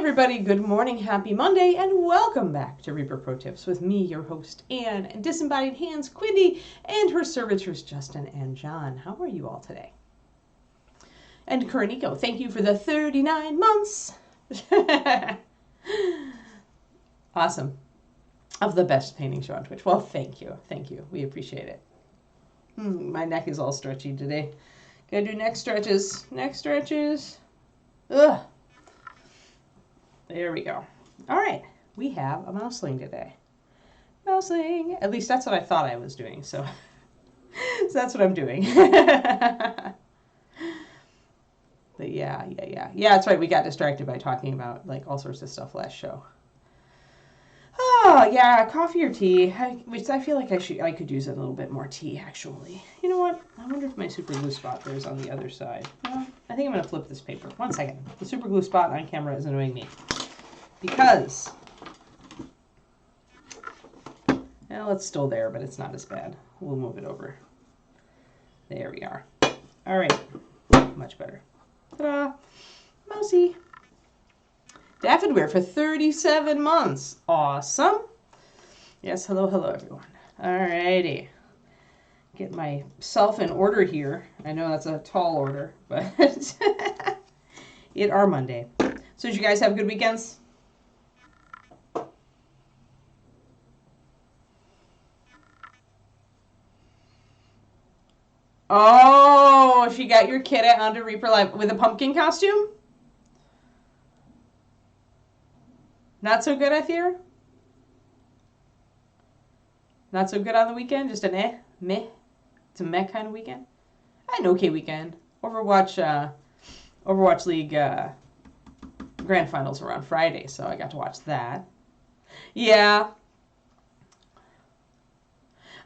everybody, good morning, happy Monday, and welcome back to Reaper Pro Tips with me, your host, Anne, and Disembodied Hands, Quindy, and her servitors, Justin and John. How are you all today? And Kariniko, thank you for the 39 months. Awesome. Of the best painting show on Twitch. Well, thank you. Thank you. We appreciate it. My neck is all stretchy today. Gotta do neck stretches. Neck stretches. Ugh. There we go. All right. We have a Mousling today. Mousling. At least that's what I thought I was doing. So that's what I'm doing. But yeah. Yeah, that's right. We got distracted by talking about like all sorts of stuff last show. Oh, yeah, coffee or tea, which I feel like I could use a little bit more tea, actually. You know what? I wonder if my super glue spot is on the other side. Well, I think I'm going to flip this paper. 1 second. The super glue spot on camera is annoying me. Because, well, it's still there, but it's not as bad. We'll move it over. There we are. All right. Much better. Ta-da! Mousy. Daffodware for 37 months. Awesome. Yes, hello, everyone. Alrighty. Get myself in order here. I know that's a tall order, but it are Monday. So did you guys have good weekends? Oh, she got your kid onto Reaperlive with a pumpkin costume? Not so good, I fear? Not so good on the weekend? Just an meh? It's a meh kind of weekend? I had an okay weekend. Overwatch League Grand Finals were on Friday, so I got to watch that. Yeah.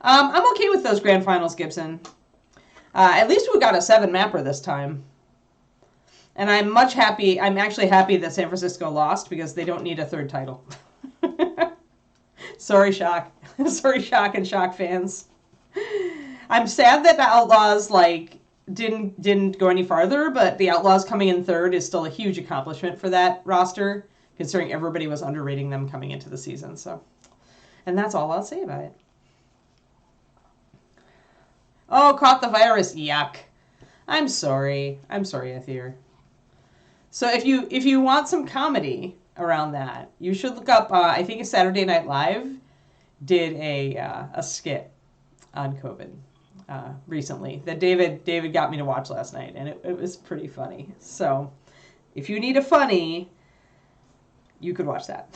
I'm okay with those Grand Finals, Gibson. At least we got a 7-mapper this time. And I'm actually happy that San Francisco lost because they don't need a third title. Sorry, Shock. Sorry, Shock and Shock fans. I'm sad that the Outlaws didn't go any farther, but the Outlaws coming in third is still a huge accomplishment for that roster, considering everybody was underrating them coming into the season. So, and that's all I'll say about it. Oh, caught the virus. Yuck. I'm sorry, Aether. So if you want some comedy around that, you should look up, I think it's Saturday Night Live did a skit on COVID recently that David got me to watch last night, and it was pretty funny. So if you need a funny, you could watch that.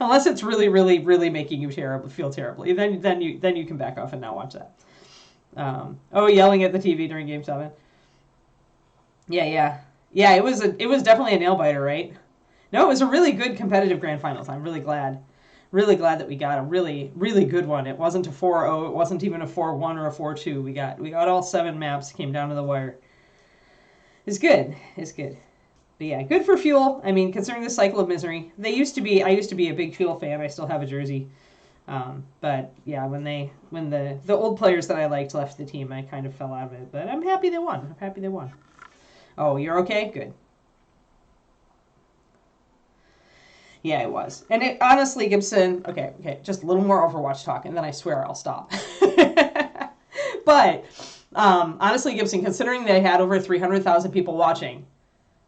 Unless it's really, really, really making you feel terribly, then you can back off and not watch that. Yelling at the TV during Game 7. Yeah. It was definitely a nail biter, right? No, it was a really good competitive Grand Finals. I'm really glad that we got a really, really good one. It wasn't a 4-0. It wasn't even a 4-1 or a 4-2. We got all 7 maps. Came down to the wire. It's good. But yeah, good for Fuel. I mean, considering the cycle of misery, I used to be a big Fuel fan. I still have a jersey. But yeah, when the old players that I liked left the team, I kind of fell out of it. But I'm happy they won. Oh, you're okay? Good. Yeah, it was. And it honestly, Gibson, okay, just a little more Overwatch talk, and then I swear I'll stop. But honestly, Gibson, considering they had over 300,000 people watching,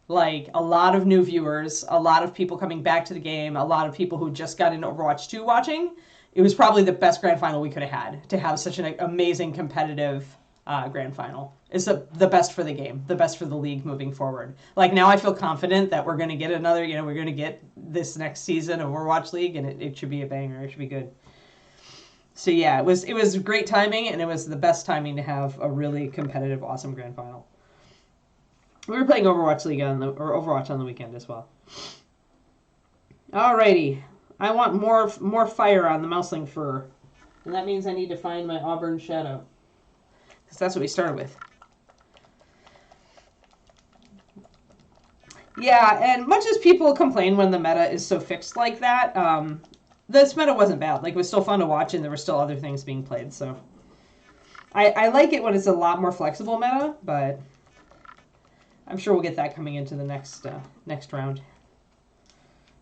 like a lot of new viewers, a lot of people coming back to the game, a lot of people who just got into Overwatch 2 watching, it was probably the best Grand Final we could have had to have such an amazing competitive Grand Final. It's the best for the game, the best for the league moving forward. Like now I feel confident that we're going to get another, we're going to get this next season of Overwatch League, and it should be a banger. It should be good. So yeah, it was great timing, and it was the best timing to have a really competitive, awesome Grand Final. We were playing Overwatch League Overwatch on the weekend as well. Alrighty. I want more fire on the Mousling fur. And that means I need to find my Auburn Shadow. Because that's what we started with. Yeah, and much as people complain when the meta is so fixed like that, this meta wasn't bad. Like, it was still fun to watch, and there were still other things being played, so. I like it when it's a lot more flexible meta, but I'm sure we'll get that coming into the next round.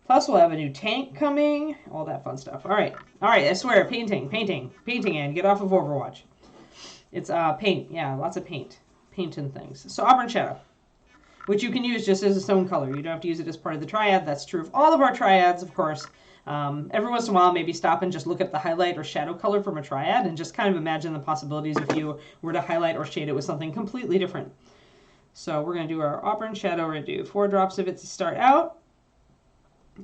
Plus, we'll have a new tank coming, all that fun stuff. All right, I swear, painting, and get off of Overwatch. It's paint, yeah, lots of paint and things. So Auburn Shadow, which you can use just as its own color. You don't have to use it as part of the triad. That's true of all of our triads, of course. Every once in a while, maybe stop and just look at the highlight or shadow color from a triad and just kind of imagine the possibilities if you were to highlight or shade it with something completely different. So we're going to do our Auburn Shadow. We're going to do 4 drops of it to start out.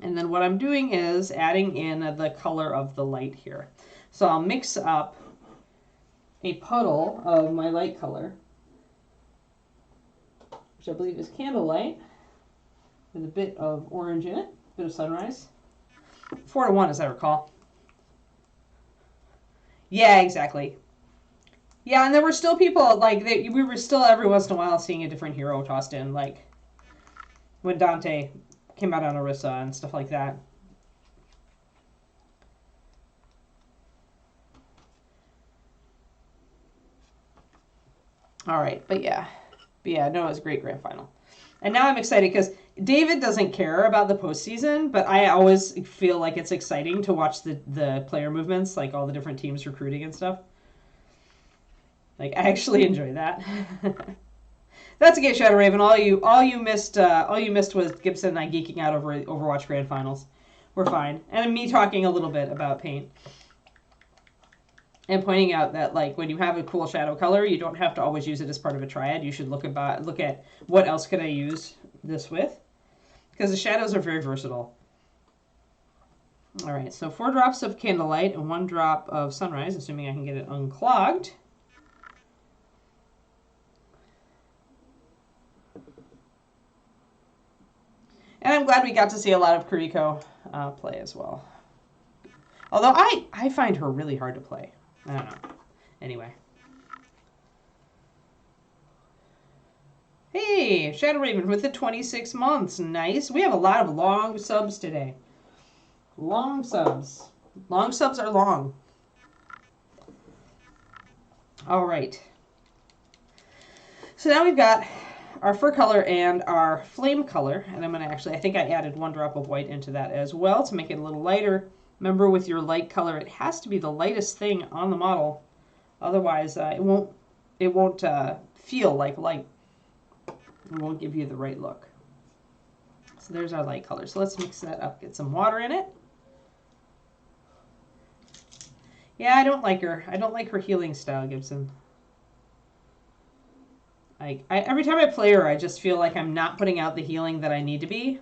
And then what I'm doing is adding in the color of the light here. So I'll mix up a puddle of my light color, which I believe is Candlelight, with a bit of orange in it, a bit of Sunrise. 4-1, as I recall. Yeah, exactly. Yeah, and there were still people, like, we were still every once in a while seeing a different hero tossed in, like when Dante came out on Orisa and stuff like that. All right, but yeah, no, it was a great grand final. And now I'm excited because David doesn't care about the postseason, but I always feel like it's exciting to watch the player movements, like all the different teams recruiting and stuff. Like, I actually enjoy that. That's okay, Shadow Raven. All you missed was Gibson and I geeking out over Overwatch Grand Finals. We're fine, and me talking a little bit about paint and pointing out that, like, when you have a cool shadow color, you don't have to always use it as part of a triad. You should look at what else could I use this with, because the shadows are very versatile. All right, so 4 drops of Candlelight and 1 drop of Sunrise, assuming I can get it unclogged. And I'm glad we got to see a lot of Kuriko play as well. Although I find her really hard to play. I don't know. Anyway. Hey, Shadow Raven with the 26 months. Nice. We have a lot of long subs today. Long subs. Long subs are long. All right. So now we've got our fur color and our flame color. And I'm going to actually, I think I added 1 drop of white into that as well to make it a little lighter. Remember, with your light color, it has to be the lightest thing on the model. Otherwise, it won't feel like light. It won't give you the right look. So there's our light color. So let's mix that up. Get some water in it. Yeah, I don't like her. I don't like her healing style, Gibson. Every time I play her, I just feel like I'm not putting out the healing that I need to be.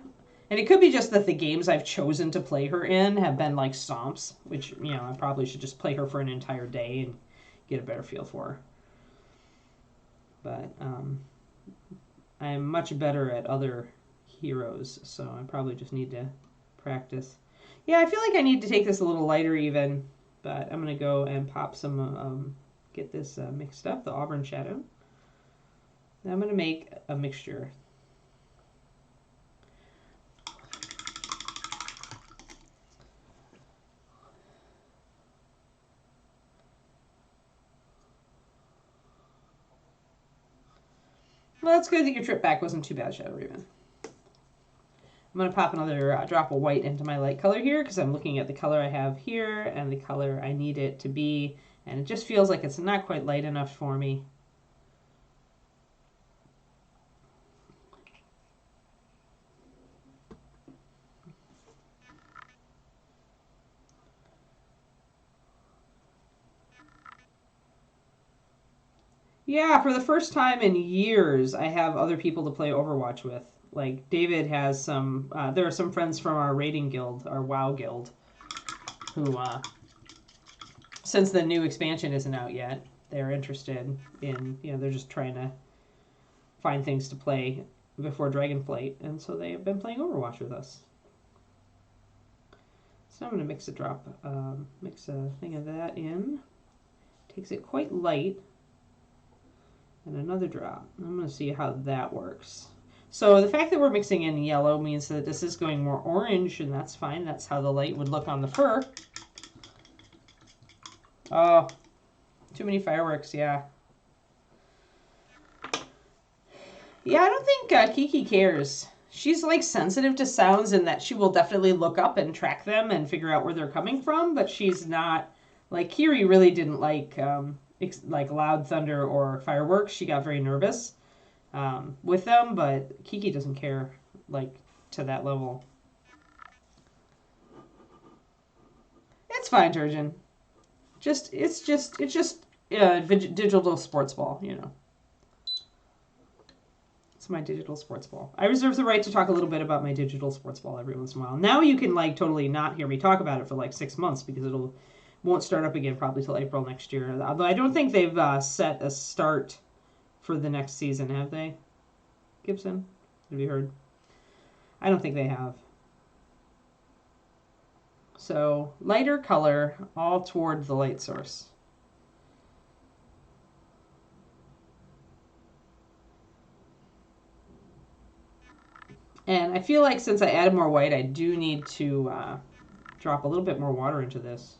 And it could be just that the games I've chosen to play her in have been like stomps, which, you know, I probably should just play her for an entire day and get a better feel for her. But I'm much better at other heroes, so I probably just need to practice. Yeah, I feel like I need to take this a little lighter even, but I'm going to go and pop some, get this mixed up, the Auburn Shadow. Now I'm going to make a mixture. Well, it's good that your trip back wasn't too bad, Shadow Raven. I'm going to pop another drop of white into my light color here because I'm looking at the color I have here and the color I need it to be, and it just feels like it's not quite light enough for me. Yeah, for the first time in years, I have other people to play Overwatch with. Like, David has some, there are some friends from our raiding guild, our WoW guild, who, since the new expansion isn't out yet, they're interested in, you know, they're just trying to find things to play before Dragonflight, and so they have been playing Overwatch with us. So I'm going to mix a thing of that in. Takes it quite light. And another drop. I'm going to see how that works. So the fact that we're mixing in yellow means that this is going more orange, and that's fine. That's how the light would look on the fur. Oh, too many fireworks, yeah. Yeah, I don't think Kiki cares. She's like sensitive to sounds in that she will definitely look up and track them and figure out where they're coming from, but she's not like Kiri really didn't like loud thunder or fireworks. She got very nervous with them, but Kiki doesn't care like to that level. It's fine, Turgeon. It's just digital sports ball, you know. It's my digital sports ball. I reserve the right to talk a little bit about my digital sports ball every once in a while. Now you can like totally not hear me talk about it for like 6 months because it'll won't start up again probably till April next year. Although I don't think they've set a start for the next season, have they? Gibson, have you heard? I don't think they have. So lighter color all toward the light source. And I feel like since I added more white, I do need to drop a little bit more water into this.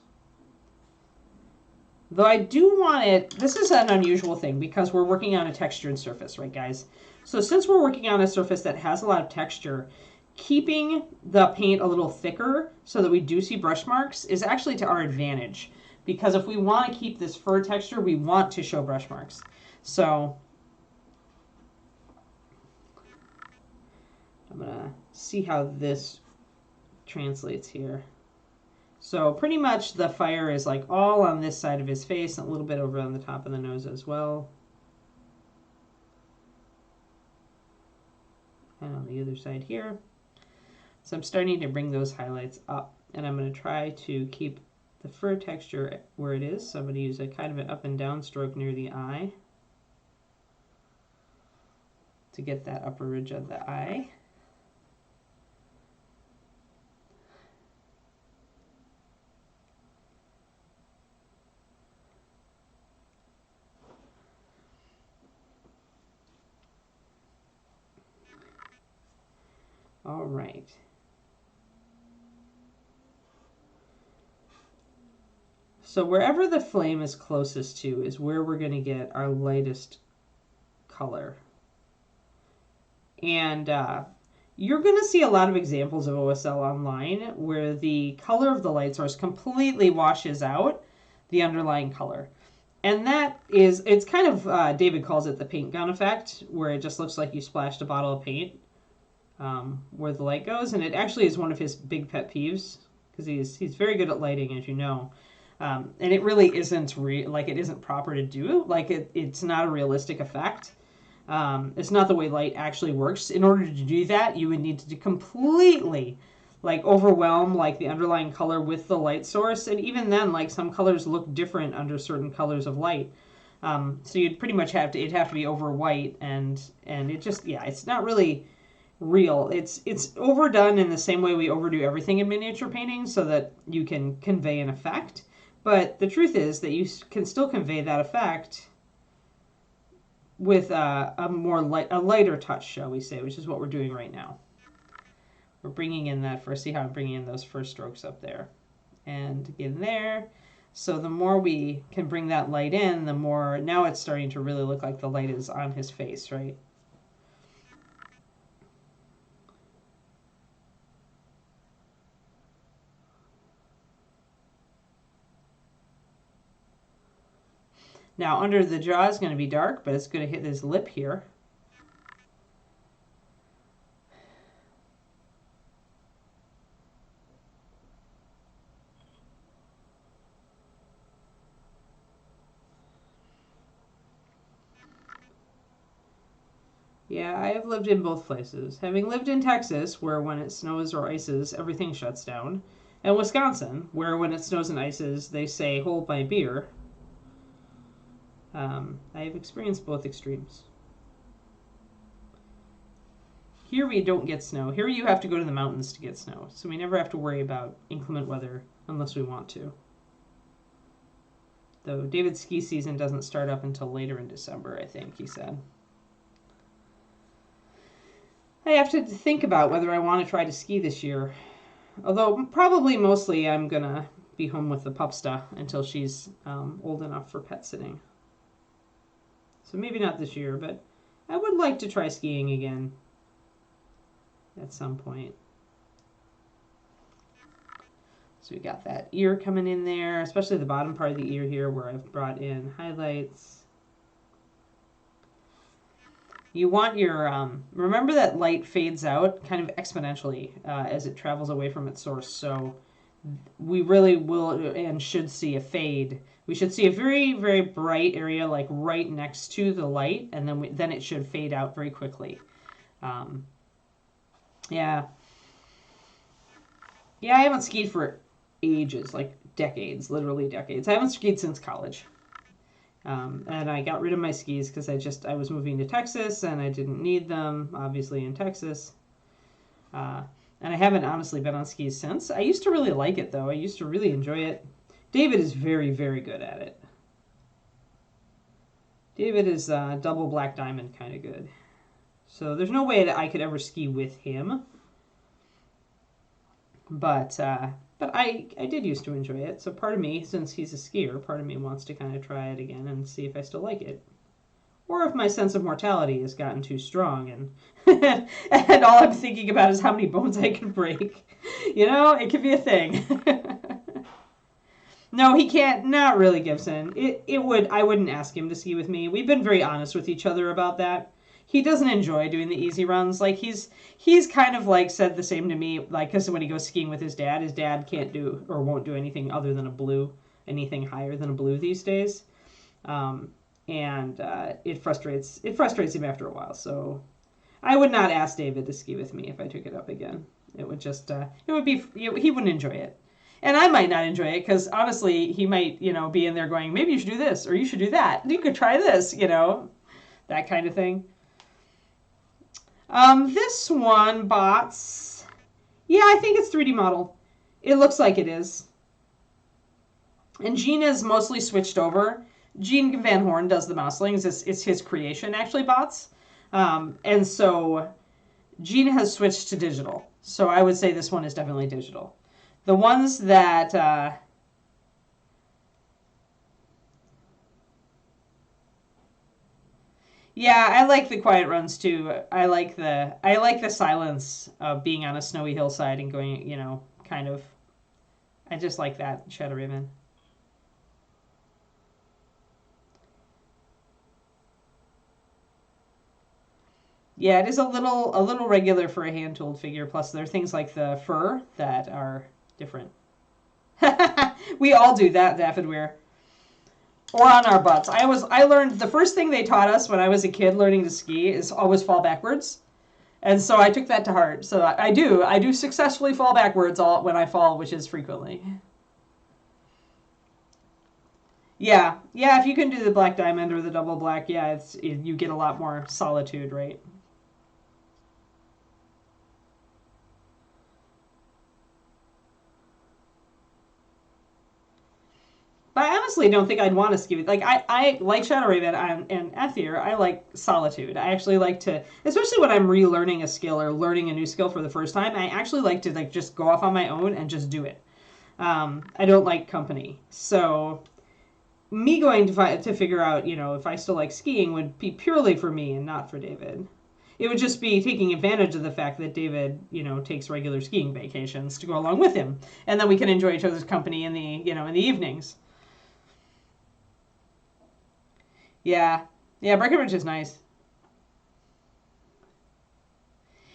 Though I do want it, this is an unusual thing because we're working on a textured surface, right guys? So since we're working on a surface that has a lot of texture, keeping the paint a little thicker so that we do see brush marks is actually to our advantage. Because if we want to keep this fur texture, we want to show brush marks. So I'm going to see how this translates here. So pretty much the fire is like all on this side of his face, and a little bit over on the top of the nose as well. And on the other side here. So I'm starting to bring those highlights up, and I'm going to try to keep the fur texture where it is. So I'm going to use a kind of an up and down stroke near the eye to get that upper ridge of the eye. All right. So wherever the flame is closest to is where we're going to get our lightest color. And you're going to see a lot of examples of OSL online where the color of the light source completely washes out the underlying color. And that is, it's kind of, David calls it the paint gun effect, where it just looks like you splashed a bottle of paint where the light goes. And it actually is one of his big pet peeves because he's very good at lighting, as you know. And it really isn't it isn't proper to do. Like it's not a realistic effect. It's not the way light actually works. In order to do that, you would need to completely like overwhelm like the underlying color with the light source. And even then, like some colors look different under certain colors of light. So you'd pretty much it'd have to be over white, and it just, yeah, it's not really real. It's overdone in the same way we overdo everything in miniature painting so that you can convey an effect. But the truth is that you can still convey that effect with a lighter touch, shall we say, which is what we're doing right now. We're bringing in that first, see how I'm bringing in those first strokes up there and in there. So the more we can bring that light in, the more, now it's starting to really look like the light is on his face, right? Now under the jaw is going to be dark, but it's going to hit his lip here. Yeah, I have lived in both places. Having lived in Texas, where when it snows or ices, everything shuts down, and Wisconsin, where when it snows and ices, they say, hold my beer. I have experienced both extremes. Here we don't get snow. Here you have to go to the mountains to get snow, so we never have to worry about inclement weather unless we want to. Though David's ski season doesn't start up until later in December, I think he said. I have to think about whether I want to try to ski this year. Although probably mostly I'm going to be home with the pupsta until she's old enough for pet sitting. So maybe not this year, but I would like to try skiing again at some point. So we got that ear coming in there, especially the bottom part of the ear here where I've brought in highlights. You want your, remember that light fades out kind of exponentially as it travels away from its source. So we really will and should see a fade. We should see a very, very bright area like right next to the light, and then it should fade out very quickly. Yeah. Yeah, I haven't skied for ages, like decades, literally decades. I haven't skied since college. And I got rid of my skis because I was moving to Texas and I didn't need them, obviously, in Texas. And I haven't honestly been on skis since. I used to really like it, though. I used to really enjoy it. David is very, very good at it. David is double black diamond kind of good. So there's no way that I could ever ski with him. But I did used to enjoy it. So part of me, since he's a skier, part of me wants to kind of try it again and see if I still like it. Or if my sense of mortality has gotten too strong and and all I'm thinking about is how many bones I can break. You know, it could be a thing. No, he can't. Not really, Gibson. I wouldn't ask him to ski with me. We've been very honest with each other about that. He doesn't enjoy doing the easy runs. Like he's kind of like said the same to me. Like because when he goes skiing with his dad can't do or won't do anything other than a blue, anything higher than a blue these days. And it frustrates him after a while. So I would not ask David to ski with me if I took it up again. It would just he wouldn't enjoy it. And I might not enjoy it because honestly, he might, be in there going, maybe you should do this or you should do that. You could try this, that kind of thing. This one, bots. Yeah, I think it's 3D model. It looks like it is. And Gene is mostly switched over. Gene Van Horn does the Mouslings. It's his creation, actually, bots. And so Gene has switched to digital. So I would say this one is definitely digital. The ones that... yeah, I like the quiet runs too. I like the silence of being on a snowy hillside and going, kind of. I just like that Shadow Raven. Yeah, it is a little regular for a hand-tooled figure. Plus, there are things like the fur that are different. We all do that, Daffodweir. Or on our butts. I learned the first thing they taught us when I was a kid learning to ski is always fall backwards. And so I took that to heart. So I do successfully fall backwards when I fall, which is frequently. Yeah, if you can do the black diamond or the double black, yeah, you get a lot more solitude, right? But I honestly don't think I'd want to ski. Like I like Shadow Raven and Ethier. I like solitude. I actually like to, especially when I'm relearning a skill or learning a new skill for the first time. I actually like to just go off on my own and just do it. I don't like company, so me going to figure out if I still like skiing would be purely for me and not for David. It would just be taking advantage of the fact that David, takes regular skiing vacations to go along with him, and then we can enjoy each other's company in the evenings. Yeah, Breckenridge is nice.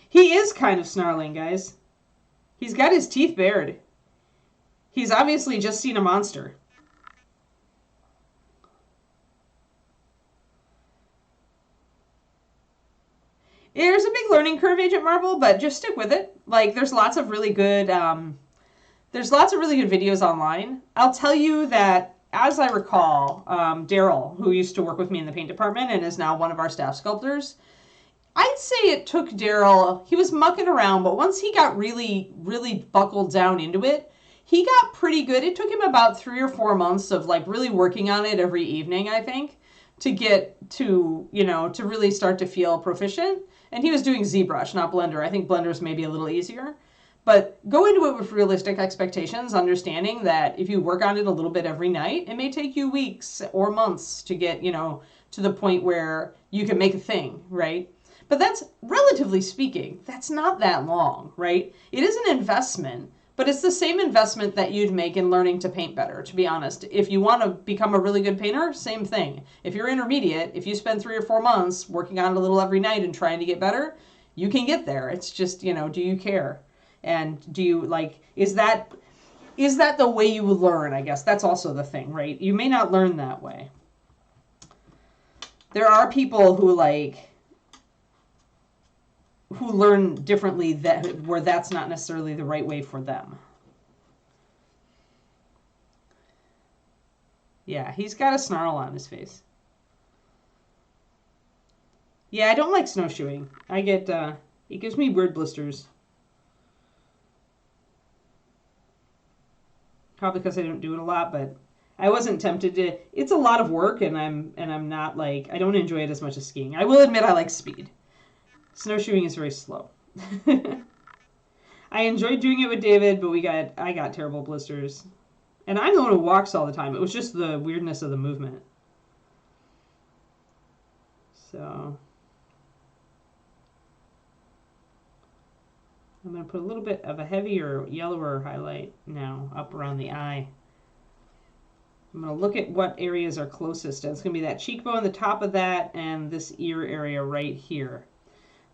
He is kind of snarling, guys. He's got his teeth bared. He's obviously just seen a monster. There's a big learning curve, Agent Marvel, but just stick with it. Like, there's lots of really good videos online. I'll tell you that, as I recall, Daryl, who used to work with me in the paint department and is now one of our staff sculptors, I'd say it took Daryl, he was mucking around, but once he got really, really buckled down into it, he got pretty good. It took him about 3 or 4 months of really working on it every evening, I think, to get to, to really start to feel proficient. And he was doing ZBrush, not Blender. I think Blender's maybe a little easier. But go into it with realistic expectations, understanding that if you work on it a little bit every night, it may take you weeks or months to get, to the point where you can make a thing, right? But that's, relatively speaking, that's not that long, right? It is an investment, but it's the same investment that you'd make in learning to paint better, to be honest. If you want to become a really good painter, same thing. If you're intermediate, if you spend 3 or 4 months working on it a little every night and trying to get better, you can get there. It's just, you know, do you care? And do you, like, is that the way you learn, I guess? That's also the thing, right? You may not learn that way. There are people who, like, who learn differently where that's not necessarily the right way for them. Yeah, he's got a snarl on his face. Yeah, I don't like snowshoeing. I get, it gives me weird blisters. Probably because I don't do it a lot, but I wasn't tempted to. It's a lot of work, and I'm not, like, I don't enjoy it as much as skiing. I will admit I like speed. Snowshoeing is very slow. I enjoyed doing it with David, but I got terrible blisters. And I'm the one who walks all the time. It was just the weirdness of the movement. So I'm going to put a little bit of a heavier, yellower highlight now up around the eye. I'm going to look at what areas are closest. It's going to be that cheekbone, the top of that, and this ear area right here.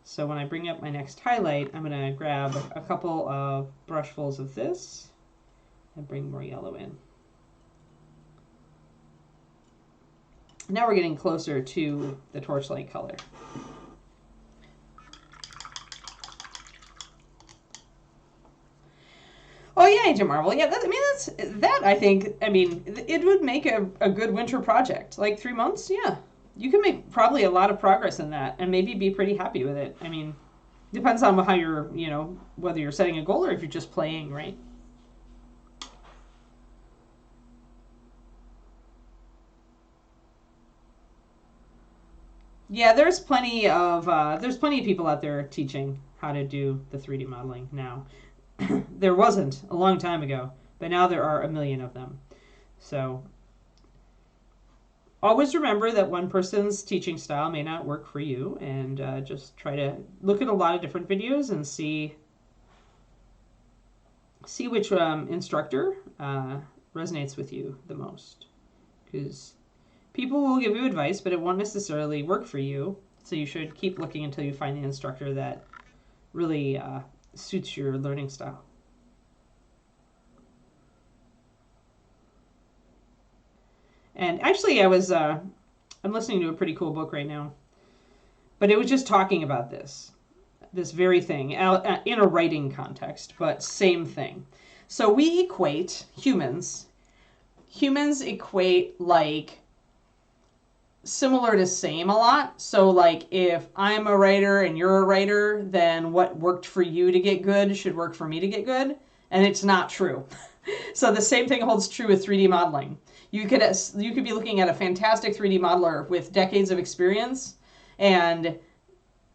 So when I bring up my next highlight, I'm going to grab a couple of brushfuls of this and bring more yellow in. Now we're getting closer to the torchlight color. Oh yeah, Agent Marvel. Yeah, I think, it would make a good winter project. Like 3 months, yeah. You can make probably a lot of progress in that and maybe be pretty happy with it. I mean, depends on how you're, you know, whether you're setting a goal or if you're just playing, right? Yeah, there's plenty of people out there teaching how to do the 3D modeling now. There wasn't a long time ago, but now there are a million of them. So always remember that one person's teaching style may not work for you, and just try to look at a lot of different videos and see which instructor resonates with you the most. Because people will give you advice, but it won't necessarily work for you. So you should keep looking until you find the instructor that really suits your learning style. And actually, I'm listening to a pretty cool book right now, but it was just talking about this very thing in a writing context, but same thing. So we equate humans equate, like, similar to same a lot. So, like, if I'm a writer and you're a writer, then what worked for you to get good should work for me to get good. And it's not true. So the same thing holds true with 3D modeling. You could be looking at a fantastic 3D modeler with decades of experience, and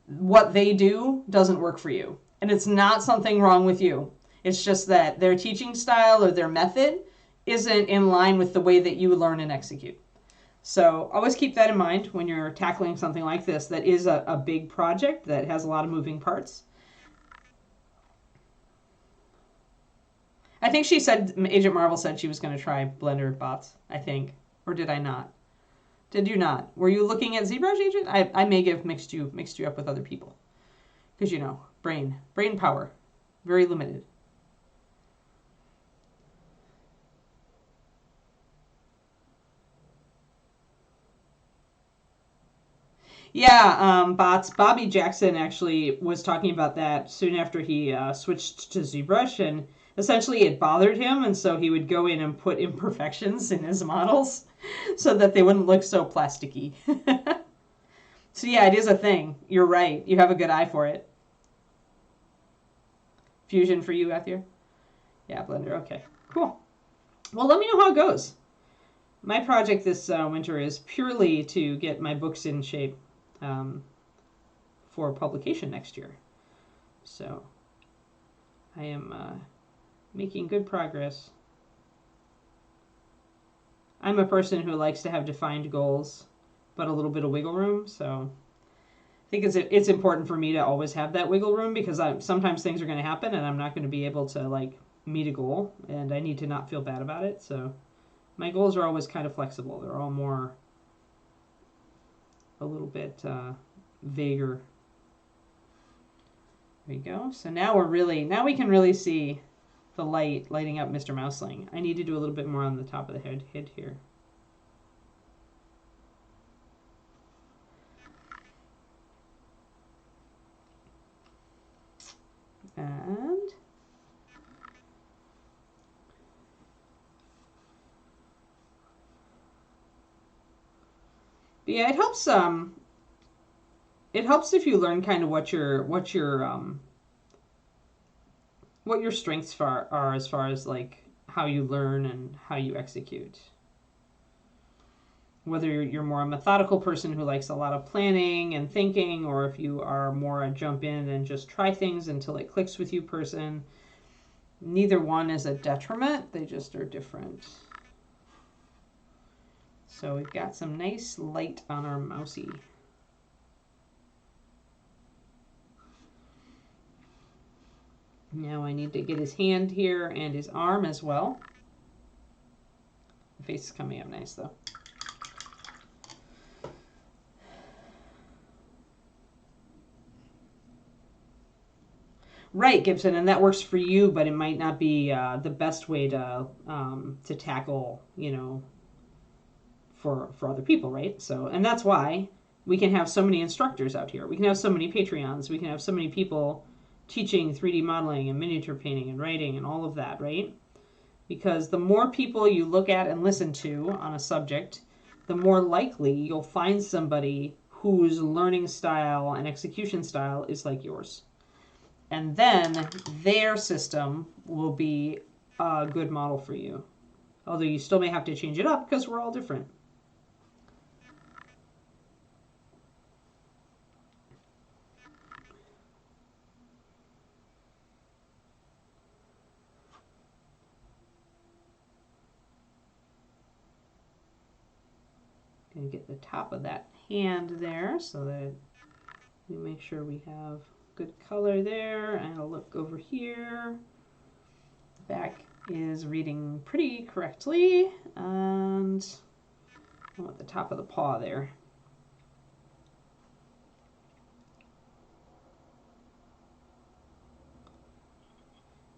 what they do doesn't work for you. And it's not something wrong with you. It's just that their teaching style or their method isn't in line with the way that you learn and execute. So always keep that in mind when you're tackling something like this that is a big project that has a lot of moving parts. I think Agent Marvel said she was going to try Blender bots, I think. Or did I not? Did you not? Were you looking at ZBrush, Agent? I may have mixed you up with other people. Because, you know, brain power, very limited. Yeah, bots. Bobby Jackson actually was talking about that soon after he switched to ZBrush, and essentially it bothered him, and so he would go in and put imperfections in his models so that they wouldn't look so plasticky. So yeah, it is a thing. You're right. You have a good eye for it. Fusion for you, Matthew? Yeah, Blender. Okay, cool. Well, let me know how it goes. My project this winter is purely to get my books in shape for publication next year. So I am making good progress. I'm a person who likes to have defined goals but a little bit of wiggle room. So I think it's important for me to always have that wiggle room, because sometimes things are going to happen and I'm not going to be able to like meet a goal, and I need to not feel bad about it. So my goals are always kind of flexible. They're all more a little bit vaguer. There you go. So now we can really see the lighting up Mr. Mousling. I need to do a little bit more on the top of the head here. And but yeah, it helps if you learn kind of what your strengths are as far as like how you learn and how you execute. Whether you're more a methodical person who likes a lot of planning and thinking, or if you are more a jump in and just try things until it clicks with you person. Neither one is a detriment. They just are different. So we've got some nice light on our mousey. Now I need to get his hand here and his arm as well. The face is coming up nice though. Right, Gibson, and that works for you, but it might not be the best way to tackle, you know, for other people, right? So, and that's why we can have so many instructors out here. We can have so many Patreons. We can have so many people teaching 3D modeling and miniature painting and writing and all of that, right? Because the more people you look at and listen to on a subject, the more likely you'll find somebody whose learning style and execution style is like yours. And then their system will be a good model for you. Although you still may have to change it up because we're all different. Gonna get the top of that hand there so that we make sure we have good color there. And I'll look over here. The back is reading pretty correctly, and I want the top of the paw there.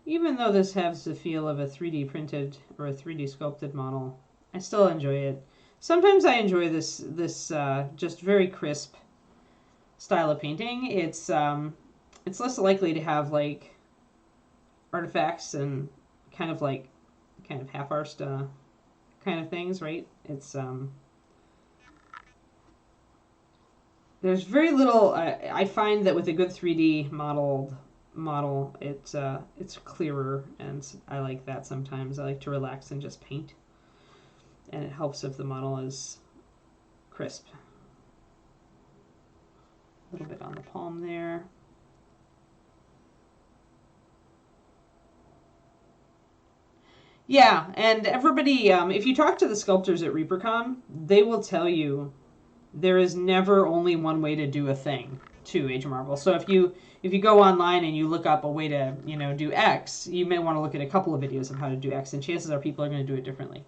Even though this has the feel of a 3D printed or a 3D sculpted model, I still enjoy it. Sometimes I enjoy this just very crisp style of painting. It's less likely to have like artifacts and kind of half-arsed kind of things, right? It's there's very little. I find that with a good 3D model, it's clearer, and I like that sometimes. I like to relax and just paint, and it helps if the model is crisp. A little bit on the palm there. Yeah, and everybody, if you talk to the sculptors at Reapercon, they will tell you there is never only one way to do a thing to Age of Marvel. So if you go online and you look up a way to, you know, do X, you may want to look at a couple of videos of how to do X, and chances are people are going to do it differently.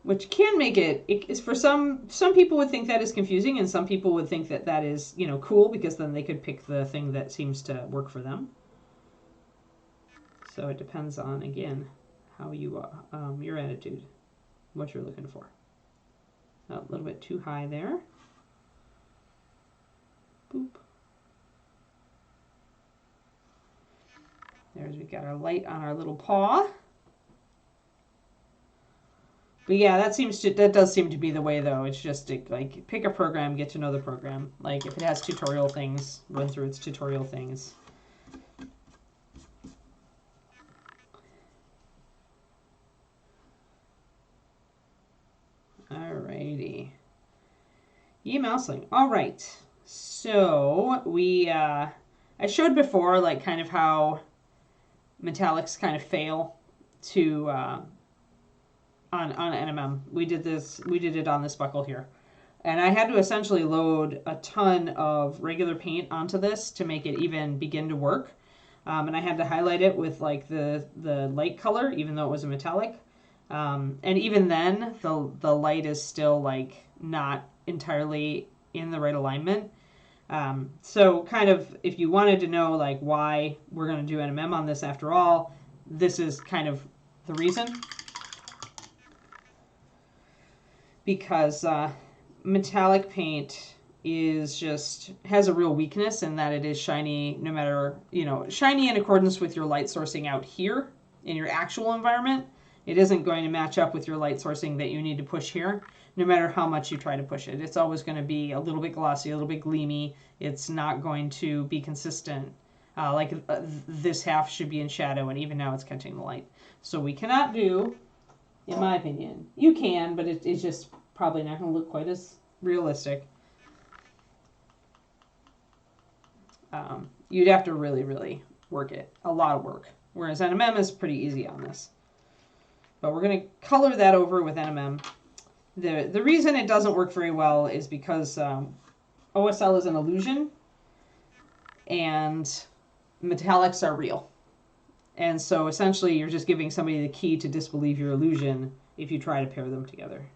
Which can make it for some people would think that is confusing, and some people would think that that is, you know, cool, because then they could pick the thing that seems to work for them. So it depends on, again, how you your attitude, what you're looking for. A little bit too high there. Boop. There's, we got our light on our little paw. But yeah, that does seem to be the way, though. It's just like pick a program, get to know the program. Like if it has tutorial things, run through its tutorial things. Alrighty. Mousling. All right. So we I showed before like kind of how metallics kind of fail to on NMM. We did it on this buckle here. And I had to essentially load a ton of regular paint onto this to make it even begin to work. And I had to highlight it with like the light color, even though it was a metallic. And even then, the light is still like not entirely in the right alignment. So kind of, if you wanted to know like why we're going to do NMM on this after all, this is kind of the reason. Because metallic paint has a real weakness in that it is shiny no matter, shiny in accordance with your light sourcing out here in your actual environment. It isn't going to match up with your light sourcing that you need to push here, no matter how much you try to push it. It's always going to be a little bit glossy, a little bit gleamy. It's not going to be consistent. This half should be in shadow, and even now it's catching the light. So we cannot do, in my opinion, you can, but it's just probably not going to look quite as realistic. You'd have to really, really work it. A lot of work. Whereas NMM is pretty easy on this. But we're going to color that over with NMM. The reason it doesn't work very well is because OSL is an illusion and metallics are real. And so essentially you're just giving somebody the key to disbelieve your illusion if you try to pair them together.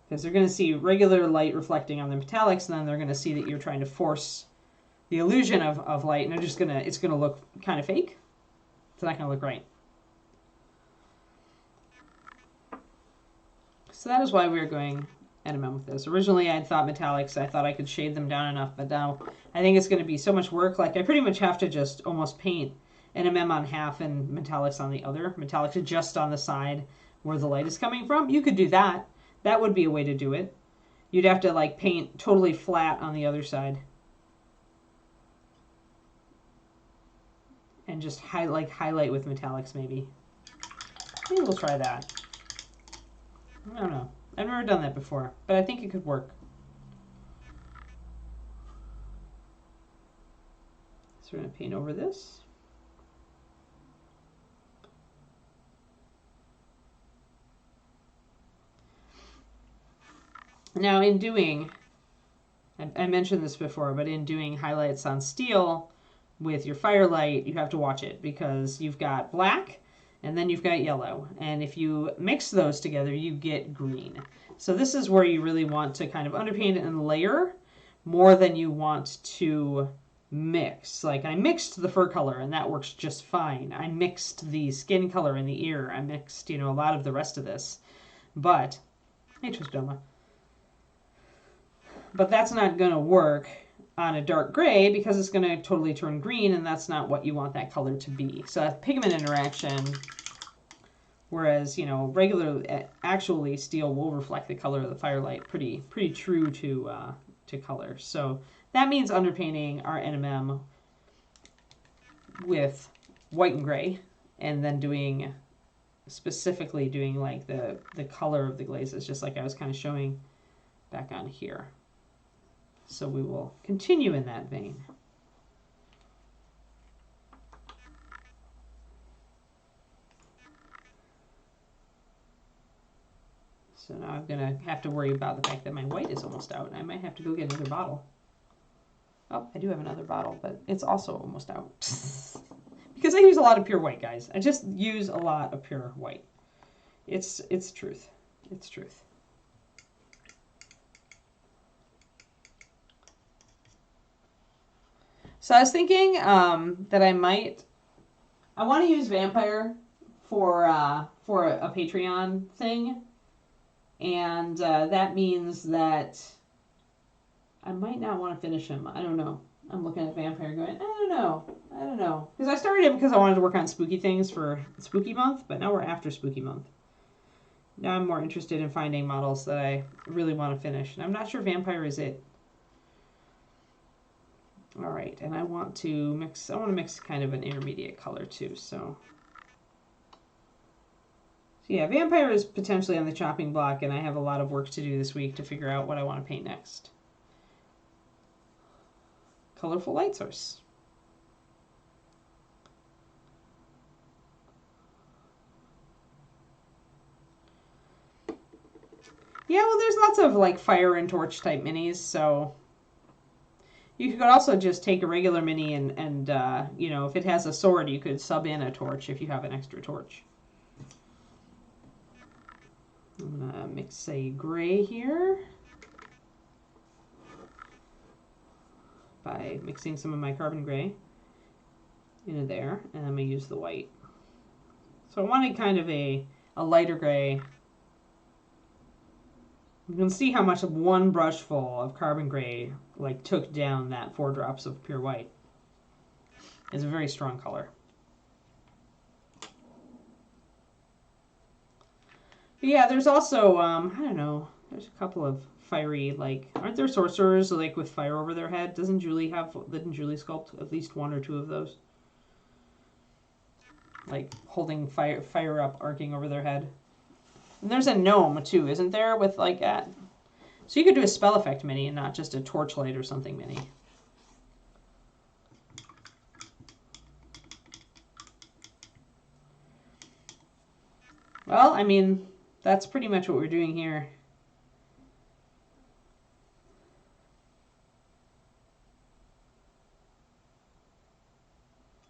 Because they're going to see regular light reflecting on the metallics, and then they're going to see that you're trying to force the illusion of light, and it's going to look kind of fake. It's not going to look right. So that is why we are going NMM with this. Originally, I thought metallics, I thought I could shade them down enough, but now I think it's going to be so much work. Like, I pretty much have to just almost paint NMM on half and metallics on the other. Metallics are just on the side where the light is coming from. You could do that. That would be a way to do it. You'd have to like paint totally flat on the other side. And just highlight with metallics maybe. Maybe we'll try that. I don't know. I've never done that before, but I think it could work. So we're going to paint over this. Now in doing, I mentioned this before, but in doing highlights on steel with your firelight, you have to watch it because you've got black and then you've got yellow. And if you mix those together, you get green. So this is where you really want to kind of underpaint and layer more than you want to mix. Like I mixed the fur color and that works just fine. I mixed the skin color in the ear. I mixed, a lot of the rest of this. But, hey Tristoma. But that's not going to work on a dark gray because it's going to totally turn green, and that's not what you want that color to be. So a pigment interaction, whereas, actually steel will reflect the color of the firelight pretty true to color. So that means underpainting our NMM with white and gray, and then specifically doing like the color of the glazes, just like I was kind of showing back on here. So we will continue in that vein. So now I'm going to have to worry about the fact that my white is almost out. I might have to go get another bottle. Oh, I do have another bottle, but it's also almost out. Because I use a lot of pure white, guys. I just use a lot of pure white. It's truth. It's truth. So I was thinking that I want to use Vampire for a Patreon thing, and that means that I might not want to finish him. I don't know. I'm looking at Vampire going, I don't know. Because I started it because I wanted to work on spooky things for Spooky Month, but now we're after Spooky Month. Now I'm more interested in finding models that I really want to finish, and I'm not sure Vampire is it. All right, and I want to mix kind of an intermediate color too, so yeah, Vampire is potentially on the chopping block, and I have a lot of work to do this week to figure out what I want to paint next. Colorful light source. Yeah, well, there's lots of like fire and torch type minis, so you could also just take a regular mini and you know, if it has a sword, you could sub in a torch if you have an extra torch. I'm gonna mix a gray here by mixing some of my carbon gray into there, and I'm gonna use the white. So I wanted kind of a lighter gray. You can see how much of one brush full of carbon gray like took down that 4 drops of pure white. It's a very strong color. But yeah, there's also I don't know, there's a couple of fiery, like, aren't there sorcerers like with fire over their head? Didn't Julie sculpt at least 1 or 2 of those? Like holding fire up, arcing over their head. And there's a gnome too, isn't there, with like that? So you could do a spell effect mini and not just a torchlight or something mini. Well, I mean, that's pretty much what we're doing here.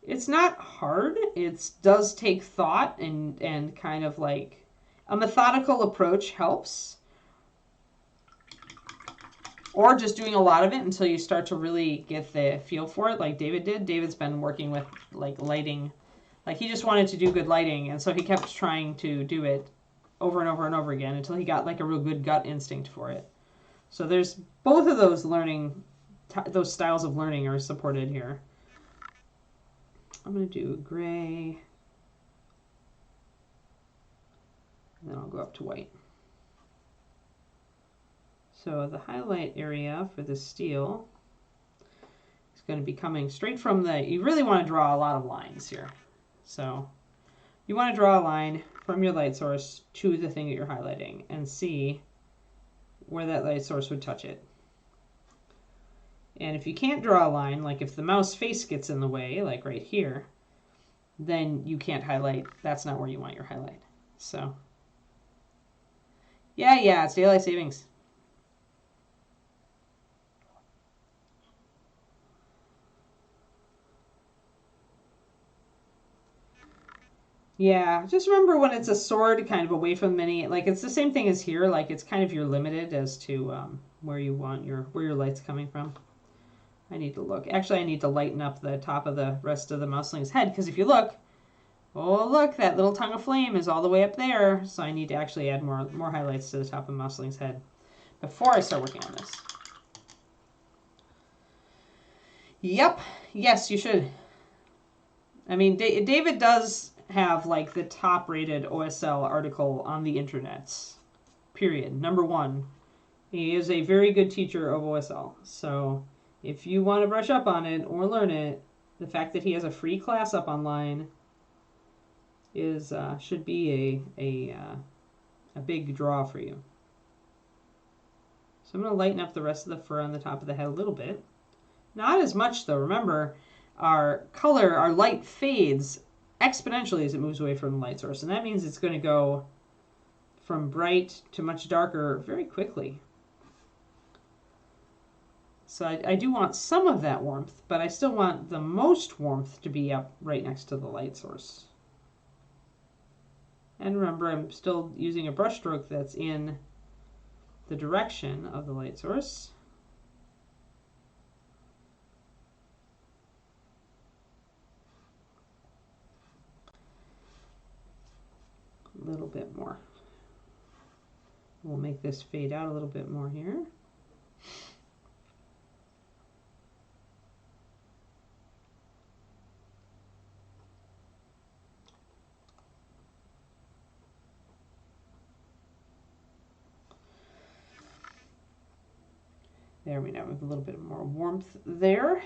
It's not hard. It does take thought and kind of like a methodical approach helps. Or just doing a lot of it until you start to really get the feel for it, like David did. David's been working with like lighting. Like he just wanted to do good lighting, and so he kept trying to do it over and over and over again until he got like a real good gut instinct for it. So there's both of those those styles of learning are supported here. I'm going to do gray, and then I'll go up to white. So the highlight area for the steel is going to be coming straight from you really want to draw a lot of lines here. So you want to draw a line from your light source to the thing that you're highlighting and see where that light source would touch it. And if you can't draw a line, like if the mouse face gets in the way, like right here, then you can't highlight. That's not where you want your highlight. So yeah, it's daylight savings. Yeah, just remember when it's a sword kind of away from the mini, like it's the same thing as here, like it's kind of you're limited as to where you want where your light's coming from. I need to look. Actually, I need to lighten up the top of the rest of the Mousling's head, because if you look, oh look, that little tongue of flame is all the way up there. So I need to actually add more highlights to the top of Mousling's head before I start working on this. Yep, yes, you should. I mean, David does have like the top rated OSL article on the internets, period. #1. He is a very good teacher of OSL. So if you want to brush up on it or learn it, the fact that he has a free class up online is should be a big draw for you. So I'm going to lighten up the rest of the fur on the top of the head a little bit. Not as much though. Remember, our light fades exponentially as it moves away from the light source, and that means it's going to go from bright to much darker very quickly. So I do want some of that warmth, but I still want the most warmth to be up right next to the light source. And remember, I'm still using a brush stroke that's in the direction of the light source. A little bit more. We'll make this fade out a little bit more here. There we go, with a little bit more warmth there.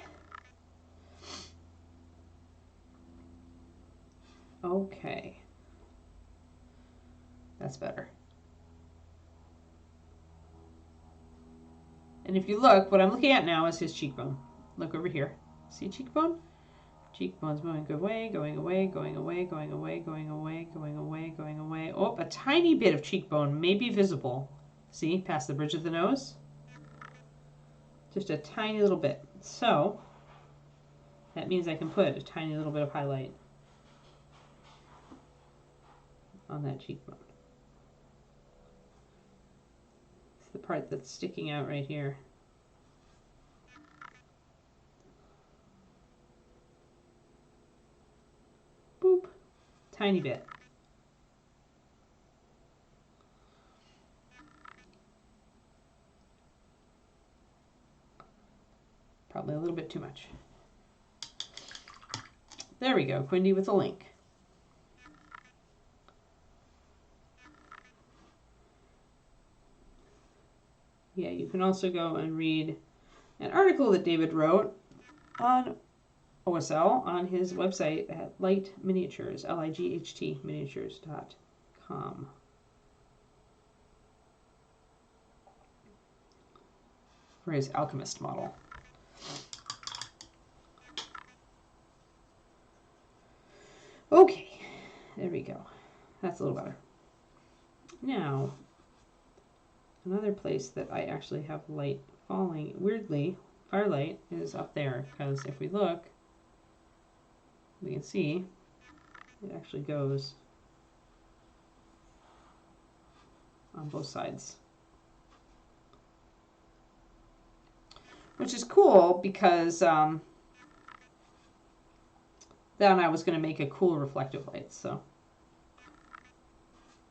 Okay. That's better. And if you look, what I'm looking at now is his cheekbone. Look over here. See cheekbone? Cheekbone's moving away, going away, going away, going away, going away, going away, going away. Oh, a tiny bit of cheekbone may be visible See, past the bridge of the nose. Just a tiny little bit. So that means I can put a tiny little bit of highlight on that cheekbone. It's the part that's sticking out right here. Boop. Tiny bit. Probably a little bit too much. There we go, Quindy with a link. Yeah, you can also go and read an article that David wrote on OSL on his website at Light Miniatures, L-I-G-H-T, miniatures.com. For his alchemist model. Okay, there we go. That's a little better. Now, another place that I actually have light falling, weirdly, firelight is up there, because if we look, we can see it actually goes on both sides. Which is cool because then I was going to make a cool reflective light. So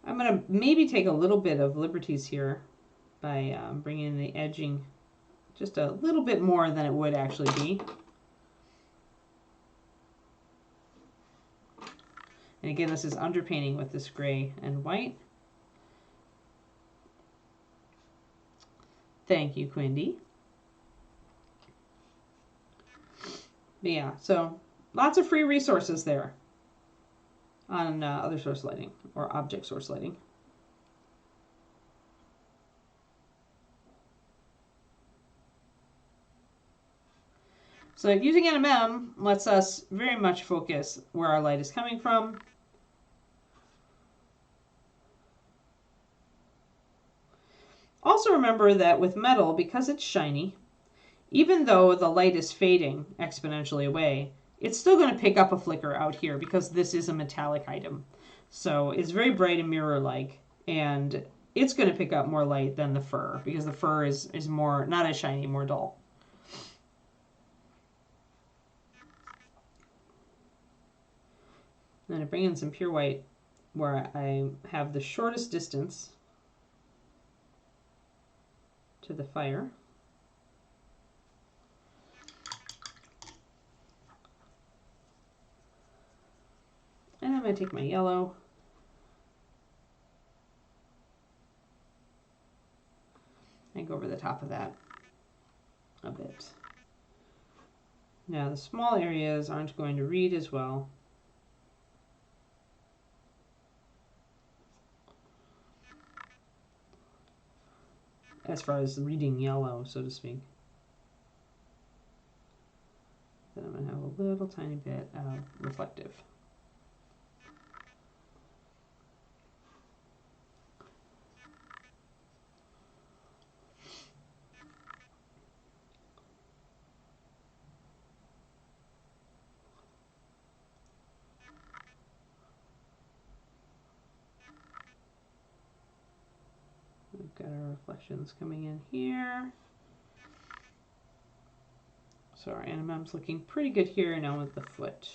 I'm going to maybe take a little bit of liberties here by bringing the edging just a little bit more than it would actually be. And again, this is underpainting with this gray and white. Thank you, Quindy. But yeah, so lots of free resources there on other source lighting or object source lighting. So using NMM lets us very much focus where our light is coming from. Also remember that with metal, because it's shiny, even though the light is fading exponentially away, it's still going to pick up a flicker out here because this is a metallic item. So it's very bright and mirror-like, and it's going to pick up more light than the fur because the fur is more, not as shiny, more dull. I'm going to bring in some pure white where I have the shortest distance to the fire. And I'm going to take my yellow and go over the top of that a bit. Now the small areas aren't going to read as well. As far as reading yellow, so to speak. Then I'm going to have a little tiny bit of reflective. We've got our reflections coming in here. So our NMM's looking pretty good here now with the foot.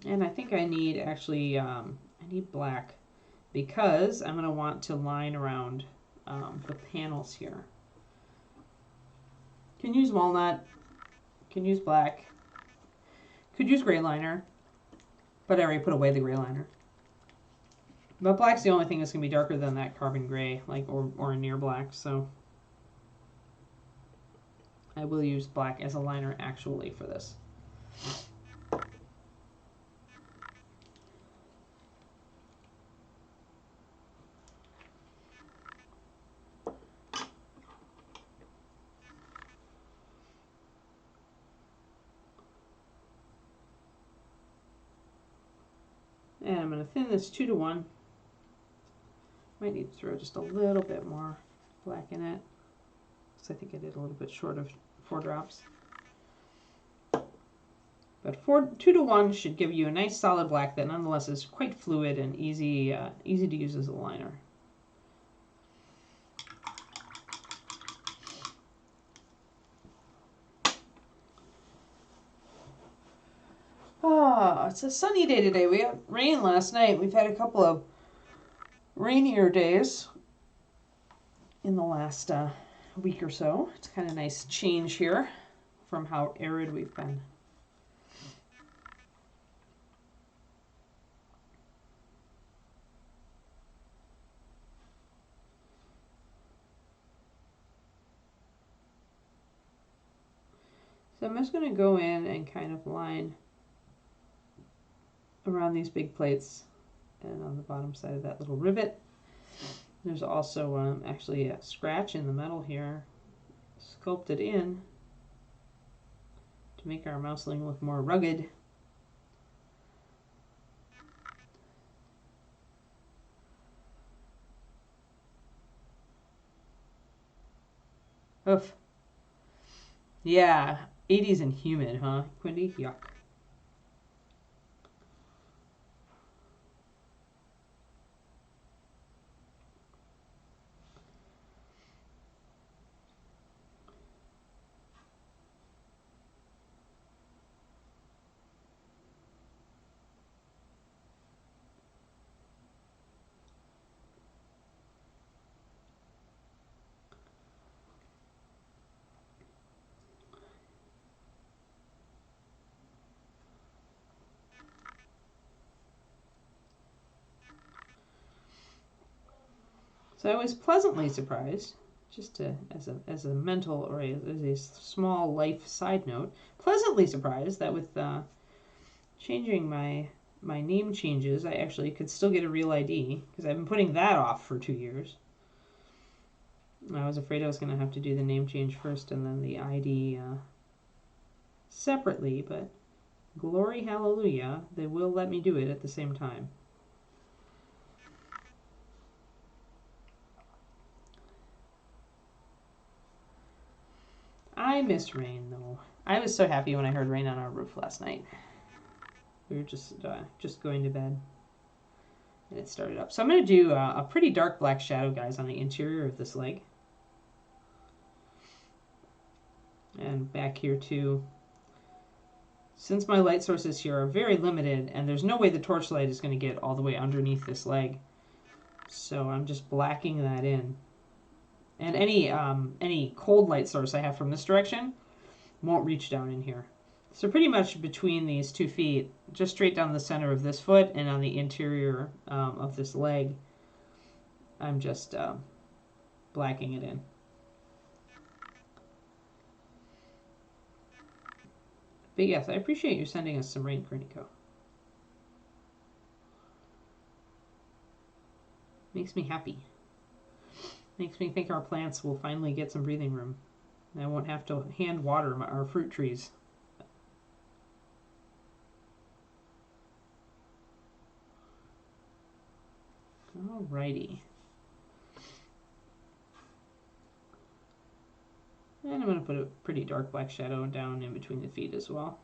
And I think I need actually, I need black because I'm going to want to line around the panels here. Can use walnut, can use black, could use gray liner, but I already put away the gray liner. But black's the only thing that's going to be darker than that carbon gray, like or near black, so I will use black as a liner actually for this. And I'm going to thin this 2 to 1. Might need to throw just a little bit more black in it. So I think I did a little bit short of 4 drops. But 2 to 1 should give you a nice solid black that nonetheless is quite fluid and easy to use as a liner. Oh, it's a sunny day today. We had rain last night. We've had a couple of rainier days in the last week or so. It's kind of a nice change here from how arid we've been. So I'm just going to go in and kind of line around these big plates and on the bottom side of that little rivet. There's also actually a scratch in the metal here, sculpted in to make our Mousling look more rugged. Oof. Yeah, 80s and humid, huh, Quindy? Yuck. So I was pleasantly surprised, just as a mental or as a small life side note, pleasantly surprised that with changing my name changes, I actually could still get a real ID, because I've been putting that off for 2 years. I was afraid I was going to have to do the name change first and then the ID separately, but glory hallelujah, they will let me do it at the same time. I miss rain, though. I was so happy when I heard rain on our roof last night. We were just going to bed, and it started up. So I'm going to do a pretty dark black shadow, guys, on the interior of this leg. And back here, too. Since my light sources here are very limited, and there's no way the torchlight is going to get all the way underneath this leg, so I'm just blacking that in. And any cold light source I have from this direction won't reach down in here. So pretty much between these 2 feet, just straight down the center of this foot and on the interior of this leg, I'm just blacking it in. But yes, I appreciate you sending us some rain, Kerniko. Makes me happy. Makes me think our plants will finally get some breathing room. And I won't have to hand water our fruit trees. Alrighty. And I'm going to put a pretty dark black shadow down in between the feet as well.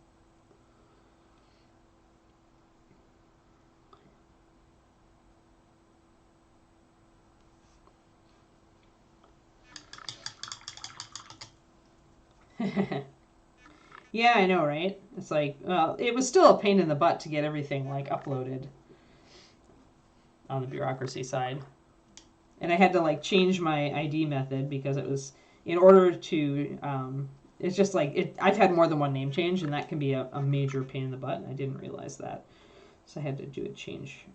Yeah, I know, right? It's like, well, it was still a pain in the butt to get everything like uploaded on the bureaucracy side. And I had to like change my ID method because it was in order to, it's just like, I've had more than one name change, and that can be a major pain in the butt, and I didn't realize that. So I had to do a change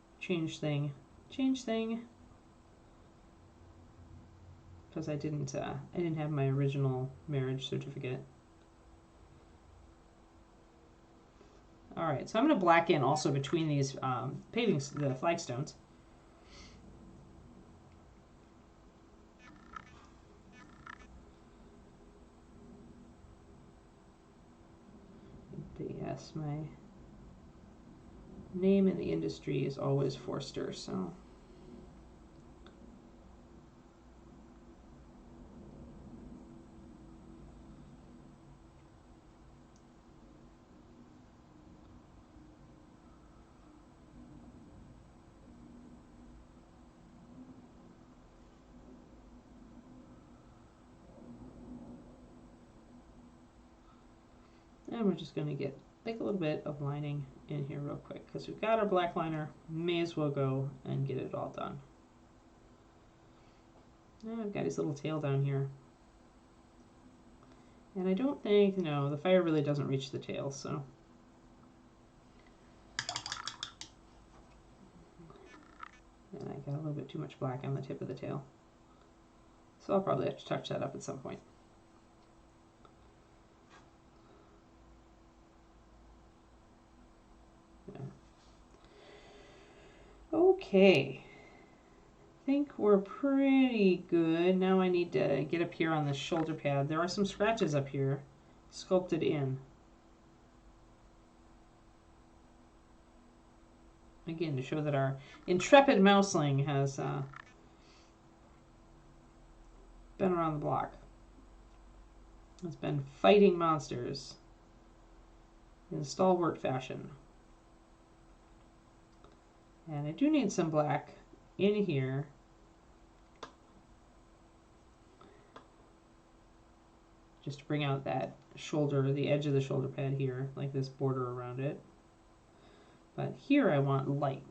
thing. Because I didn't have my original marriage certificate. All right, so I'm going to black in also between these the flagstones. But yes, my name in the industry is always Forster, so And we're just going to get like a little bit of lining in here real quick because we've got our black liner. May as well go and get it all done. And I've got his little tail down here. And I don't think, no, the fire really doesn't reach the tail, so. And I got a little bit too much black on the tip of the tail. So I'll probably have to touch that up at some point. Yeah. Okay. I think we're pretty good. Now I need to get up here on the shoulder pad. There are some scratches up here, sculpted in. Again, to show that our intrepid Mousling has been around the block. It's been fighting monsters in stalwart fashion. And I do need some black in here. Just to bring out that shoulder, the edge of the shoulder pad here, like this border around it. But here I want light.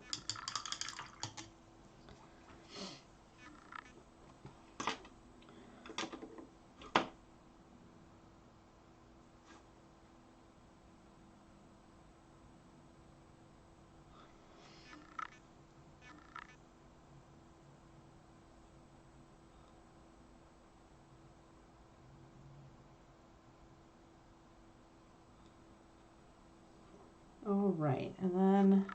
All right, and then,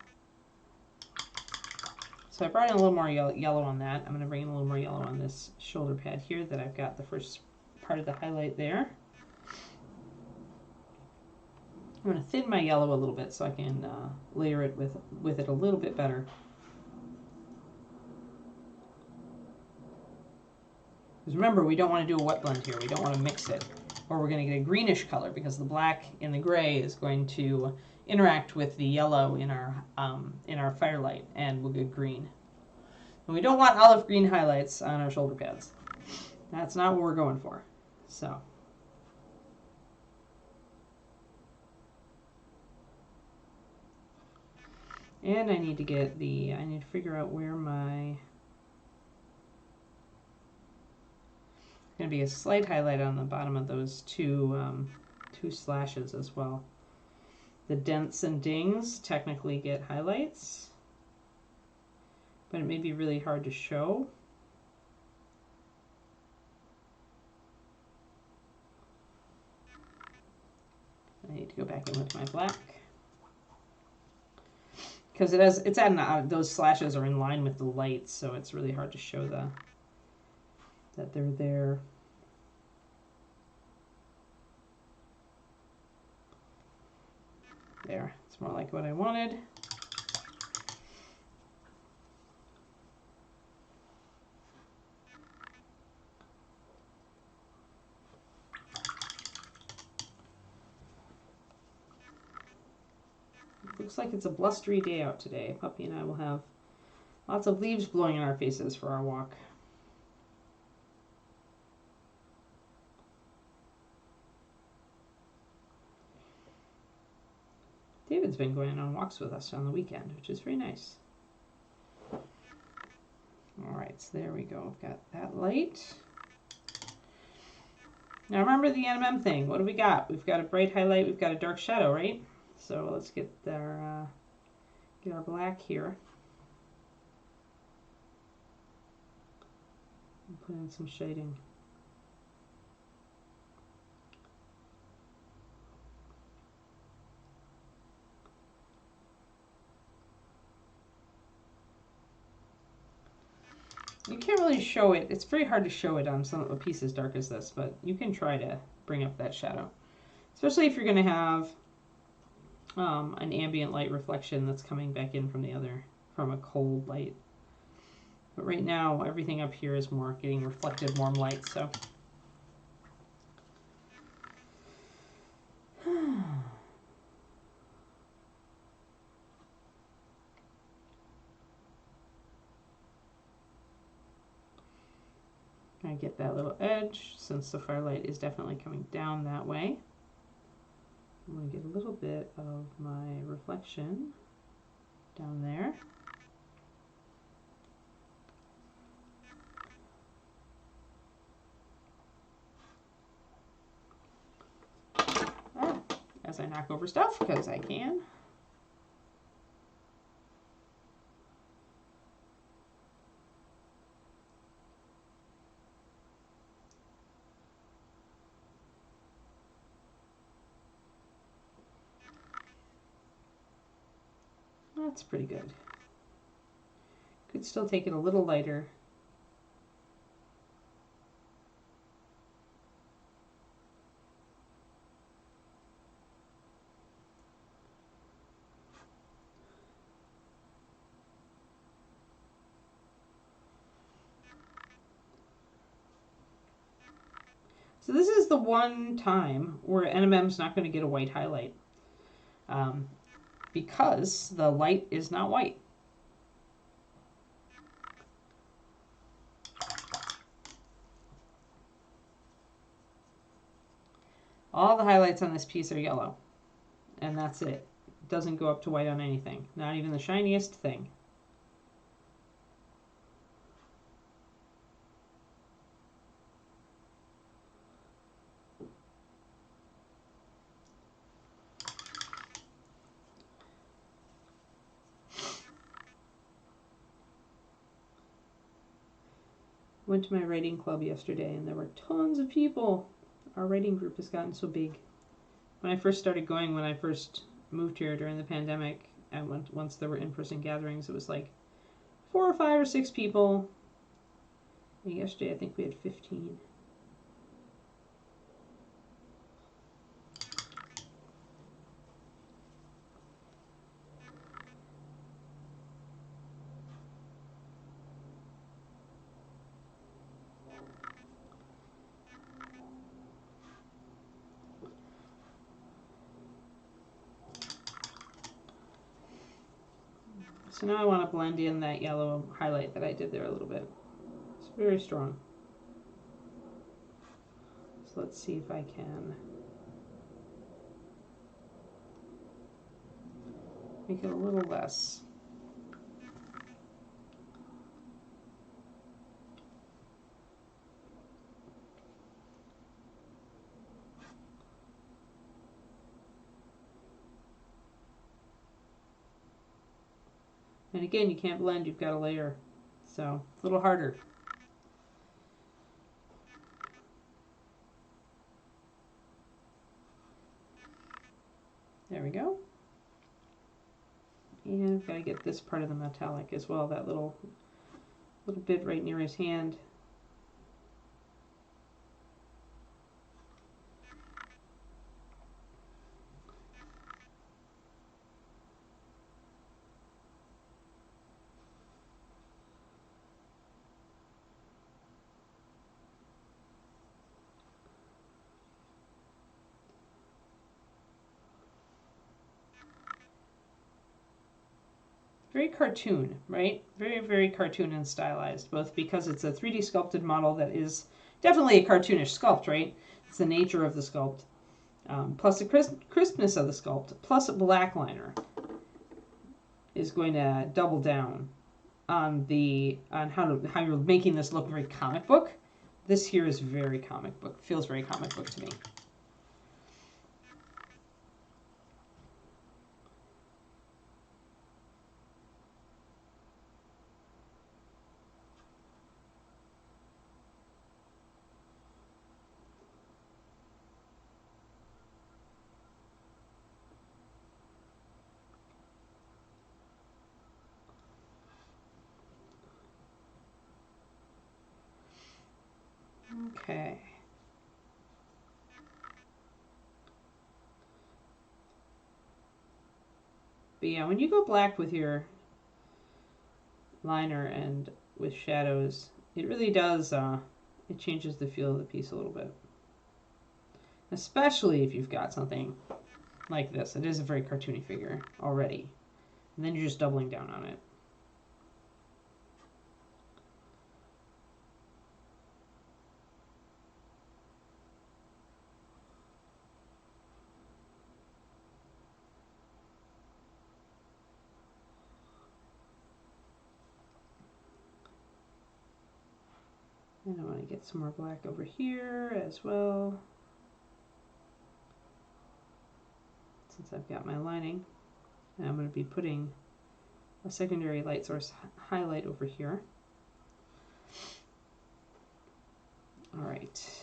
so I brought in a little more yellow on that. I'm going to bring in a little more yellow on this shoulder pad here that I've got the first part of the highlight there. I'm going to thin my yellow a little bit so I can layer it with it a little bit better. Because remember, we don't want to do a wet blend here. We don't want to mix it, or we're going to get a greenish color because the black in the gray is going to interact with the yellow in our firelight, and we'll get green. And we don't want olive green highlights on our shoulder pads. That's not what we're going for. So. And I need to figure out where my, going to be a slight highlight on the bottom of those two slashes as well. The dents and dings technically get highlights, but it may be really hard to show. I need to go back in with my black because those slashes are in line with the light, so it's really hard to show that they're there. There, it's more like what I wanted. Looks like it's a blustery day out today. Puppy and I will have lots of leaves blowing in our faces for our walk. David's been going on walks with us on the weekend, which is very nice. All right, so there we go. I've got that light. Now remember the NMM thing. What do we got? We've got a bright highlight. We've got a dark shadow, right? So let's get our black here. And put in some shading. You can't really show it. It's very hard to show it on a piece as dark as this, but you can try to bring up that shadow. Especially if you're going to have an ambient light reflection that's coming back in from a cold light. But right now, everything up here is more getting reflected warm light, so. I get that little edge since the firelight is definitely coming down that way. I'm going to get a little bit of my reflection down there. As I knock over stuff, because I can. That's pretty good. Could still take it a little lighter. So this is the one time where NMM's not going to get a white highlight because the light is not white. All the highlights on this piece are yellow, and that's it. It doesn't go up to white on anything, not even the shiniest thing. Went to my writing club yesterday, and there were tons of people. Our writing group has gotten so big. When I first started going, when I first moved here during the pandemic, and once there were in-person gatherings, it was like 4 or 5 or 6 people. And yesterday, I think we had 15. So now I want to blend in that yellow highlight that I did there a little bit. It's very strong. So let's see if I can make it a little less. And again, you can't blend, you've got a layer. So it's a little harder. There we go. And I've got to get this part of the metallic as well, that little bit right near his hand. Very cartoon, right? Very, very cartoon and stylized, both because it's a 3D sculpted model that is definitely a cartoonish sculpt, right? It's the nature of the sculpt, plus the crispness of the sculpt, plus a black liner is going to double down on how you're making this look very comic book. This here is very comic book, feels very comic book to me. Okay. But yeah, when you go black with your liner and with shadows, it really does, it changes the feel of the piece a little bit. Especially if you've got something like this. It is a very cartoony figure already. And then you're just doubling down on it. And I want to get some more black over here as well, since I've got my lining. And I'm going to be putting a secondary light source highlight over here. All right.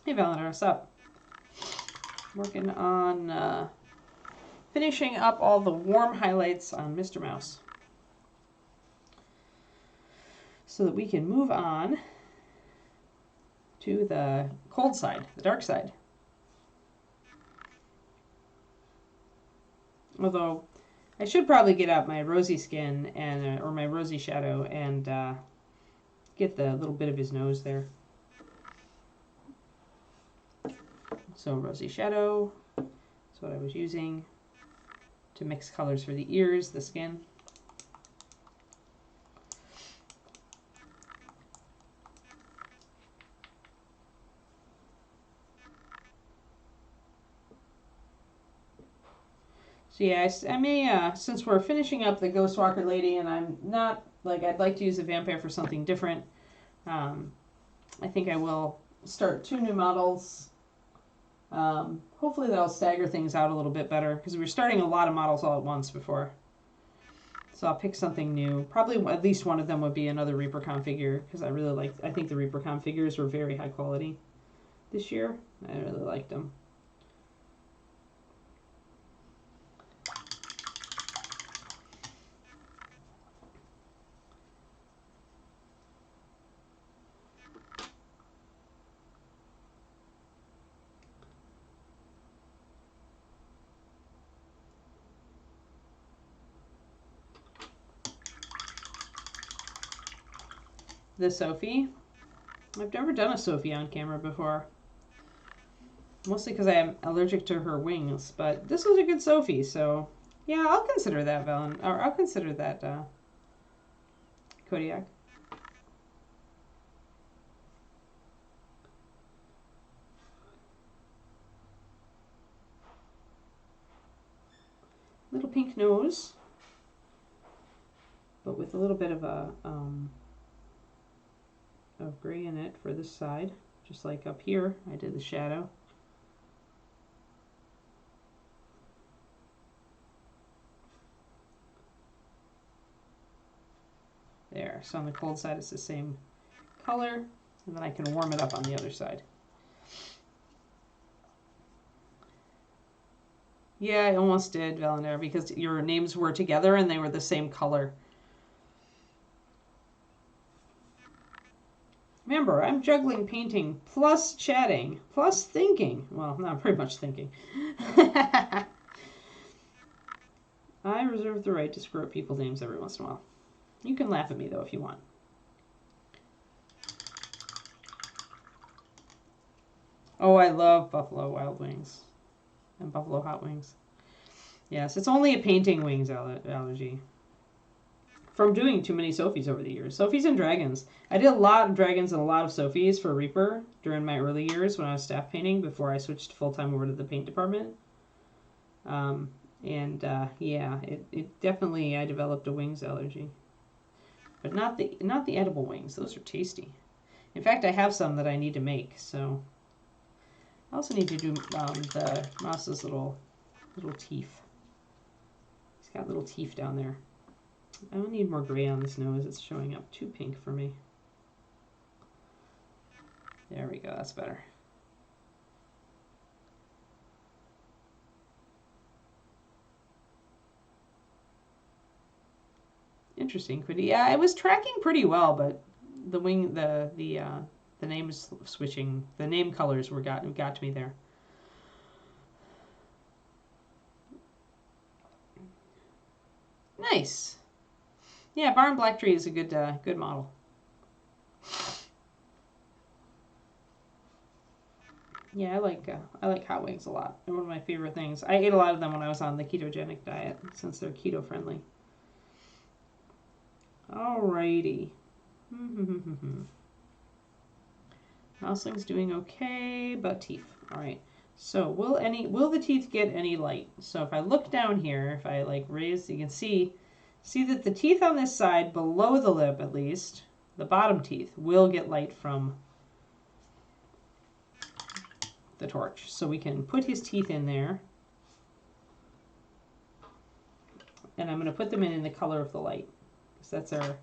Hey Valentine, what's up? Working on finishing up all the warm highlights on Mr. Mouse so that we can move on to the cold side, the dark side. Although I should probably get out my rosy skin and or my rosy shadow and get the little bit of his nose there. So rosy shadow is what I was using to mix colors for the ears, the skin. So yeah, I may, since we're finishing up the Ghost Walker lady and I'm not, like, I'd like to use a vampire for something different, I think I will start 2 new models. Hopefully that'll stagger things out a little bit better, because we were starting a lot of models all at once before. So I'll pick something new. Probably at least one of them would be another Reapercon figure, because I think the Reapercon figures were very high quality this year. I really liked them. The Sophie. I've never done a Sophie on camera before. Mostly because I am allergic to her wings, but this was a good Sophie, so yeah, I'll consider that I'll consider that Kodiak. Little pink nose, but with a little bit of a of gray in it for this side, just like up here I did the shadow. There, so on the cold side it's the same color, and then I can warm it up on the other side. Yeah, I almost did, Valentine, because your names were together and they were the same color. Remember, I'm juggling painting plus chatting plus thinking. Well, not pretty much thinking. I reserve the right to screw up people's names every once in a while. You can laugh at me, though, if you want. Oh, I love Buffalo Wild Wings and Buffalo Hot Wings. Yes, it's only a painting wings allergy. From doing too many Sophies over the years. Sophies and dragons. I did a lot of dragons and a lot of Sophies for Reaper during my early years when I was staff painting before I switched full-time over to the paint department. Yeah, it definitely, I developed a wings allergy. But not the edible wings. Those are tasty. In fact, I have some that I need to make, so I also need to do the mouse's little teeth. He's got little teeth down there. I don't need more gray on this nose. It's showing up too pink for me. There we go. That's better. Interesting. Yeah, I was tracking pretty well, but the name switching, the name colors got to me there. Nice. Yeah, Barn Black Tree is a good model. Yeah, I like hot wings a lot. They're one of my favorite things. I ate a lot of them when I was on the ketogenic diet, since they're keto friendly. Alrighty. Mousling's doing okay, but teeth. Alright. So will the teeth get any light? So if I look down here, if I like raise, you can see that the teeth on this side, below the lip at least, the bottom teeth, will get light from the torch. So we can put his teeth in there. And I'm going to put them in the color of the light. Because that's our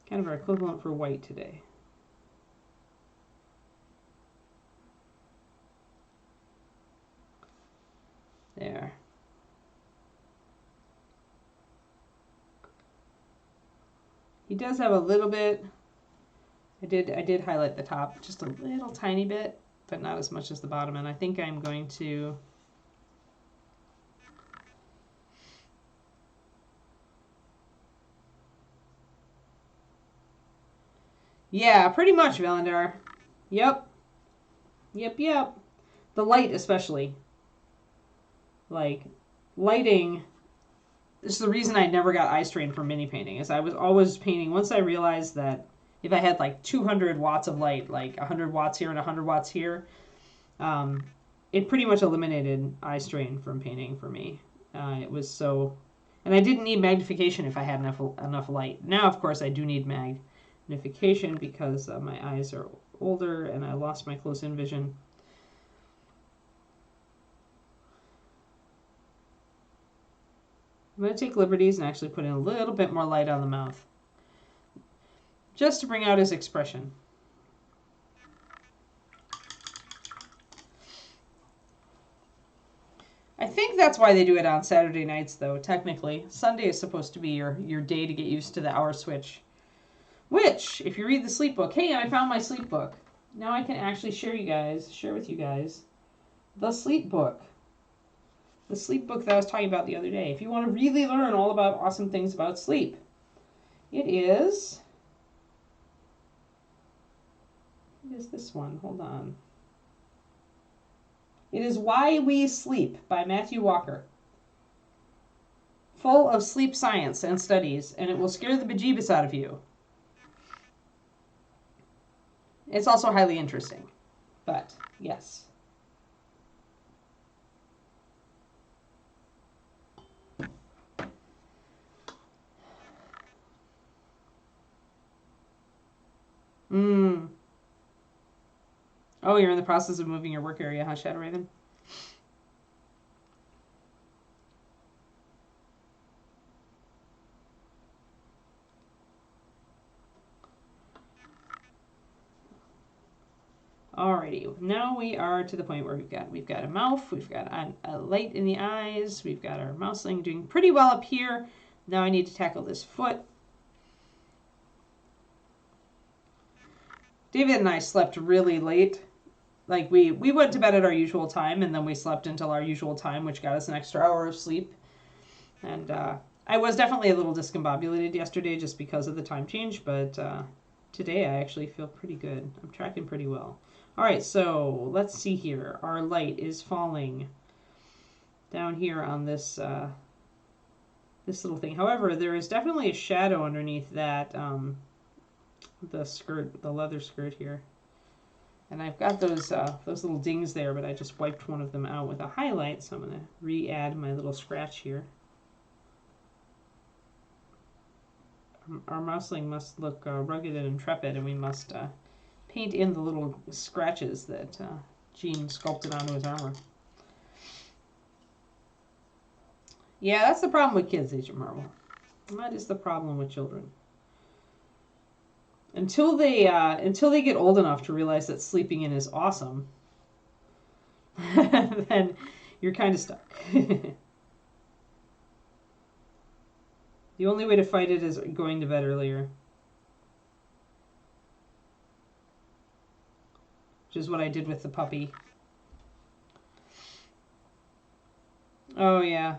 kind of our equivalent for white today. There. He does have a little bit. I did highlight the top just a little tiny bit, but not as much as the bottom. And I think I'm going to yeah, pretty much, Valandar. Yep. Yep. The light especially. Like, lighting is the reason I never got eye strain from mini painting, is I was always painting, once I realized that if I had like 200 watts of light, like 100 watts here and 100 watts here, it pretty much eliminated eye strain from painting for me. It was so, and I didn't need magnification if I had enough light. Now, of course, I do need magnification because my eyes are older and I lost my close-in vision. I'm going to take liberties and actually put in a little bit more light on the mouth, just to bring out his expression. I think that's why they do it on Saturday nights, though, technically. Sunday is supposed to be your day to get used to the hour switch. Which, if you read the sleep book, hey, I found my sleep book. Now I can actually share with you guys the sleep book. The sleep book that I was talking about the other day. If you want to really learn all about awesome things about sleep, it is this one? Hold on. It is Why We Sleep by Matthew Walker. Full of sleep science and studies, and it will scare the bejeebus out of you. It's also highly interesting, but yes. Oh, you're in the process of moving your work area, huh, Shadow Raven? Alrighty, now we are to the point where we've got a mouth, we've got a light in the eyes, we've got our Mousling doing pretty well up here. Now I need to tackle this foot. David and I slept really late. Like we went to bed at our usual time, and then we slept until our usual time, which got us an extra hour of sleep. And I was definitely a little discombobulated yesterday just because of the time change, but today I actually feel pretty good. I'm tracking pretty well. All right, so let's see here. Our light is falling down here on this this little thing. However, there is definitely a shadow underneath that the skirt, the leather skirt here. And I've got those little dings there, but I just wiped one of them out with a highlight, so I'm going to re-add my little scratch here. Our Mousling must look rugged and intrepid, and we must paint in the little scratches that Gene sculpted onto his armor. Yeah, that's the problem with kids, Agent Marvel. That is the problem with children. Until they get old enough to realize that sleeping in is awesome, then you're kind of stuck. The only way to fight it is going to bed earlier. Which is what I did with the puppy. Oh, yeah.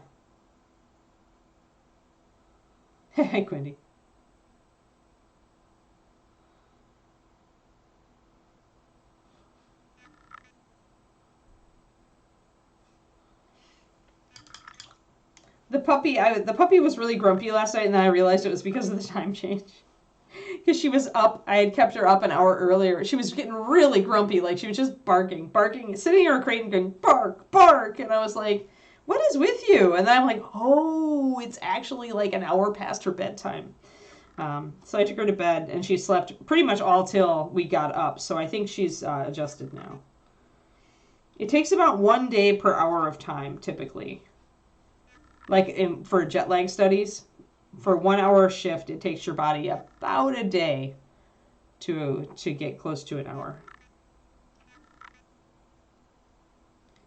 Hey, Quindy. The puppy was really grumpy last night, and then I realized it was because of the time change. because she was up. I had kept her up an hour earlier. She was getting really grumpy. Like, she was just barking, sitting in her crate and going, bark, bark. And I was like, what is with you? And then I'm like, oh, it's actually like an hour past her bedtime. So I took her to bed, and she slept pretty much all till we got up. So I think she's adjusted now. It takes about 1 day per hour of time, typically. Like for jet lag studies, for 1 hour shift, it takes your body about a day to get close to an hour.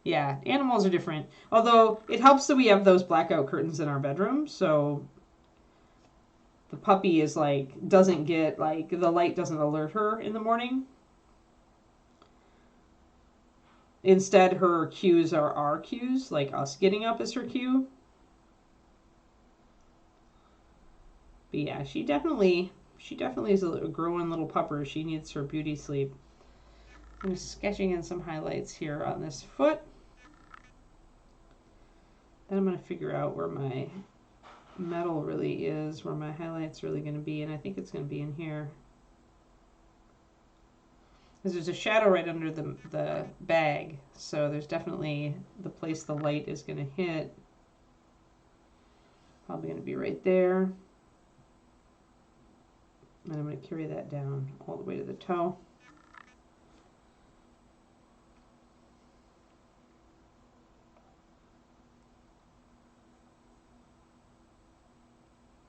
Yeah, animals are different. Although it helps that we have those blackout curtains in our bedroom, so the puppy is like, doesn't get, like, the light doesn't alert her in the morning. Instead, her cues are our cues, like us getting up is her cue. But yeah, she definitely is a growing little pupper. She needs her beauty sleep. I'm sketching in some highlights here on this foot. Then I'm going to figure out where my metal really is, where my highlight's really going to be, and I think it's going to be in here. Because there's a shadow right under the bag, so there's definitely the place the light is going to hit. Probably going to be right there. And I'm going to carry that down all the way to the toe.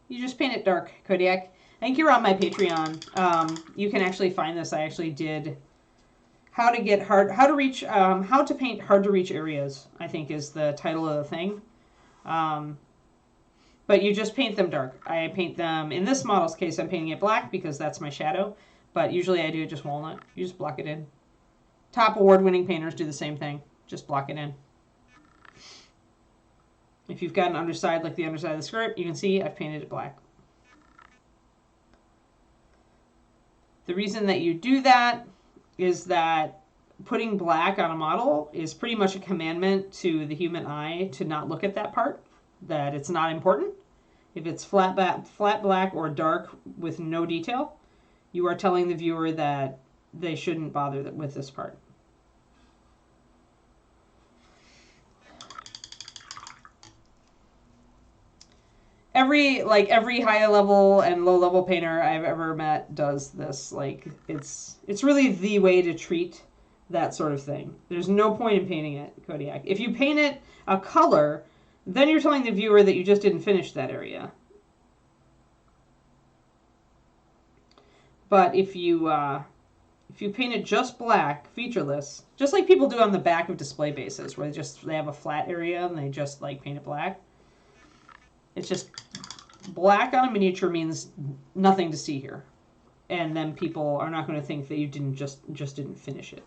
You just paint it dark, Kodiak. I think you're on my Patreon. You can actually find this. I actually did how to paint hard to reach areas, I think is the title of the thing. But you just paint them dark. I paint them, in this model's case, I'm painting it black because that's my shadow. But usually I do just walnut. You just block it in. Top award-winning painters do the same thing. Just block it in. If you've got an underside like the underside of the skirt, you can see I've painted it black. The reason that you do that is that putting black on a model is pretty much a commandment to the human eye to not look at that part, that it's not important. If it's flat black or dark with no detail, you are telling the viewer that they shouldn't bother with this part. Every high level and low level painter I've ever met does this. Like, it's really the way to treat that sort of thing. There's no point in painting it, Kodiak. If you paint it a color, then you're telling the viewer that you just didn't finish that area. But if you paint it just black, featureless, just like people do on the back of display bases, where they have a flat area and they just like paint it black. It's just black on a miniature means nothing to see here, and then people are not going to think that you didn't just didn't finish it.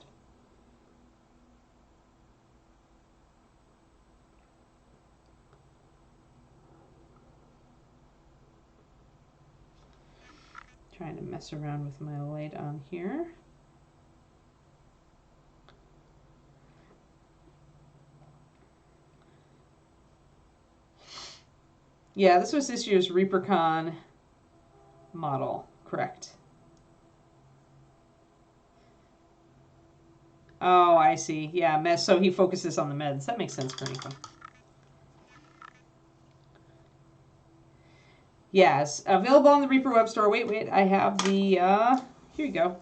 Trying to mess around with my light on here. Yeah, this was this year's Reapercon model, correct. Oh, I see. Yeah, so he focuses on the meds. That makes sense, Karnika. Yes, available on the Reaper web store. Wait, I have the, here you go.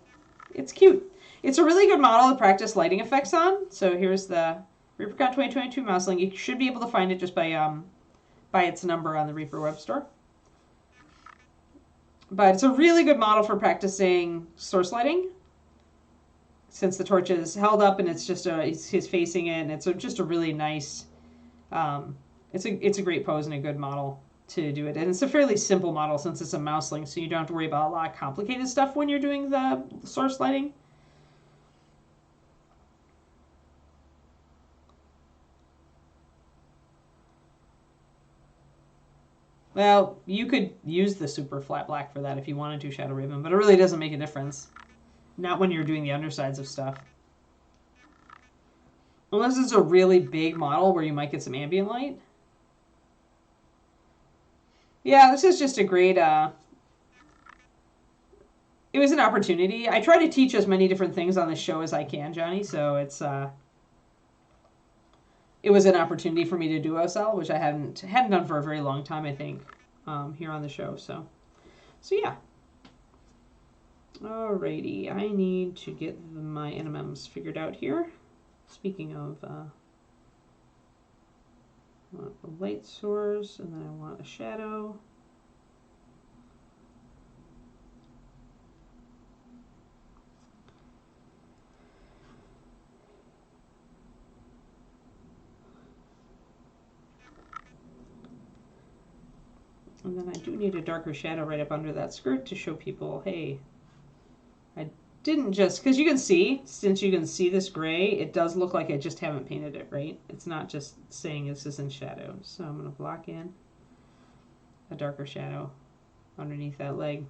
It's cute. It's a really good model to practice lighting effects on. So here's the Reapercon 2022 Mousling. You should be able to find it just by its number on the Reaper web store. But it's a really good model for practicing source lighting, since the torch is held up and it's just he's facing it, and it's just a really nice, it's a great pose and a good model to do it. And it's a fairly simple model since it's a Mousling, so you don't have to worry about a lot of complicated stuff when you're doing the source lighting. Well, you could use the super flat black for that if you wanted to, Shadow Raven, but it really doesn't make a difference. Not when you're doing the undersides of stuff. Unless it's a really big model where you might get some ambient light. Yeah, this is just a great it was an opportunity. I try to teach as many different things on the show as I can, Johnny. So it was an opportunity for me to do OSL, which I hadn't done for a very long time, I think, here on the show. So yeah. Alrighty, I need to get my NMMs figured out here. Speaking of, I want a light source, and then I want a shadow. And then I do need a darker shadow right up under that skirt to show people, hey, I didn't just, because you can see, since you can see this gray, it does look like I just haven't painted it, right? It's not just saying this is in shadow. So I'm going to block in a darker shadow underneath that leg.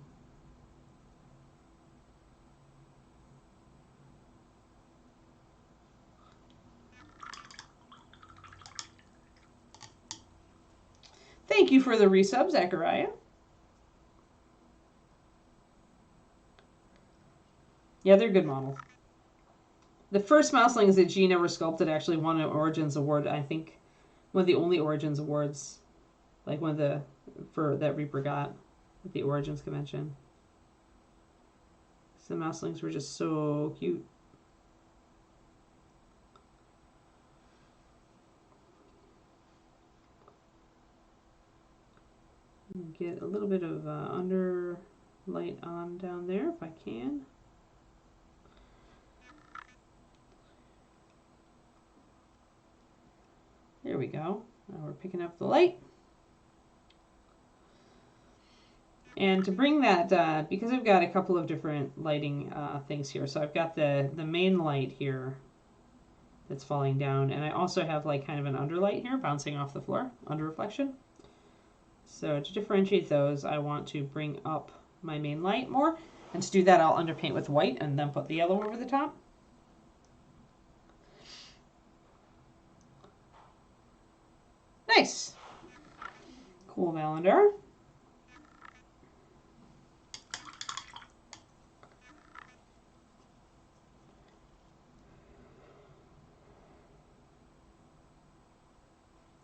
Thank you for the resub, Zachariah. Yeah, they're good models. The first Mouslings that Gina ever sculpted actually won an Origins Award. I think one of the only Origins Awards, like one of the, for that Reaper got at the Origins convention. The Mouslings were just so cute. Get a little bit of under light on down there if I can. There we go. Now we're picking up the light. And to bring that, because I've got a couple of different lighting things here. So I've got the main light here that's falling down. And I also have like kind of an underlight here bouncing off the floor, under reflection. So to differentiate those, I want to bring up my main light more. And to do that, I'll underpaint with white and then put the yellow over the top. Nice. Cool Valander.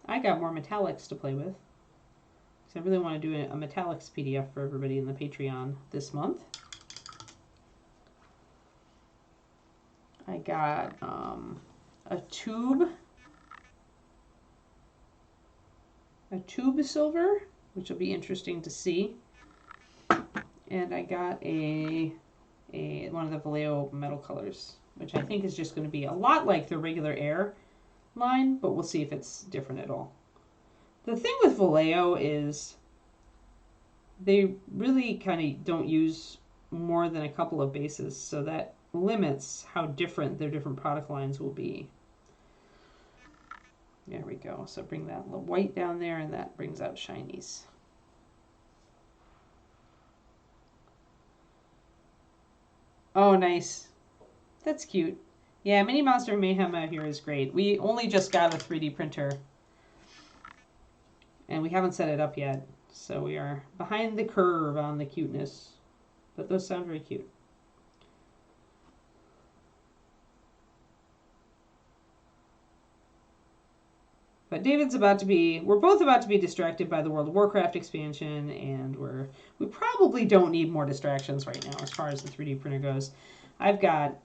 I got more metallics to play with. So I really want to do a metallics PDF for everybody in the Patreon this month. I got a tube silver, which will be interesting to see. And I got one of the Vallejo metal colors, which I think is just going to be a lot like the regular air line, but we'll see if it's different at all. The thing with Vallejo is they really kind of don't use more than a couple of bases, so that limits how different their different product lines will be. There we go. So bring that little white down there, and that brings out shinies. Oh, nice. That's cute. Yeah, Mini Monster Mayhem out here is great. We only just got a 3D printer, and we haven't set it up yet. So we are behind the curve on the cuteness. But those sound very cute. But David's about to be, we're both about to be distracted by the World of Warcraft expansion, and we probably don't need more distractions right now as far as the 3D printer goes. I've got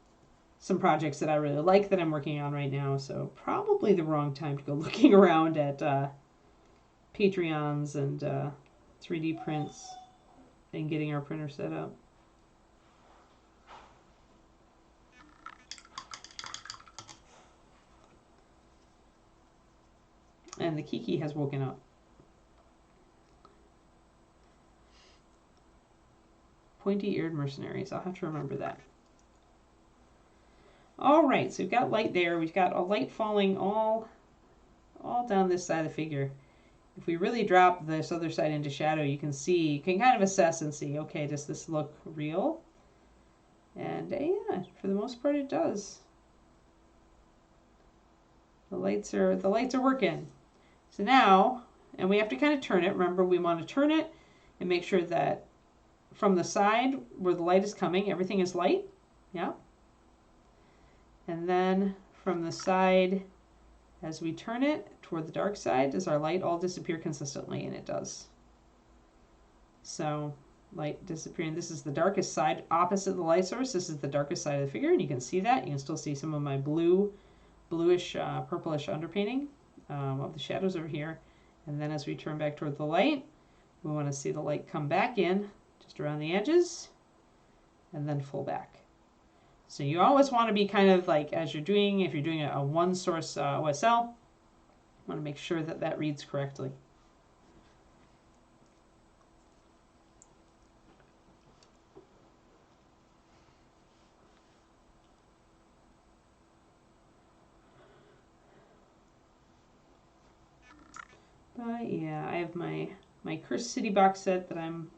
some projects that I really like that I'm working on right now, so probably the wrong time to go looking around at Patreons and 3D prints and getting our printer set up. And the Kiki has woken up. Pointy-eared mercenaries. I'll have to remember that. All right, so we've got light there. We've got a light falling all down this side of the figure. If we really drop this other side into shadow, you can see, you can kind of assess and see, okay, does this look real? And yeah, for the most part, it does. The lights are working. So now, and we have to kind of turn it. Remember, we want to turn it and make sure that from the side where the light is coming, everything is light. Yeah. And then from the side, as we turn it toward the dark side, does our light all disappear consistently? And it does. So light disappearing. This is the darkest side opposite the light source. This is the darkest side of the figure, and you can see that. You can still see some of my bluish, purplish underpainting of the shadows over here. And then as we turn back toward the light, we want to see the light come back in just around the edges and then full back. So you always want to be kind of like, as you're doing, if you're doing a one source OSL, you want to make sure that that reads correctly. But yeah, I have my Cursed City box set that I'm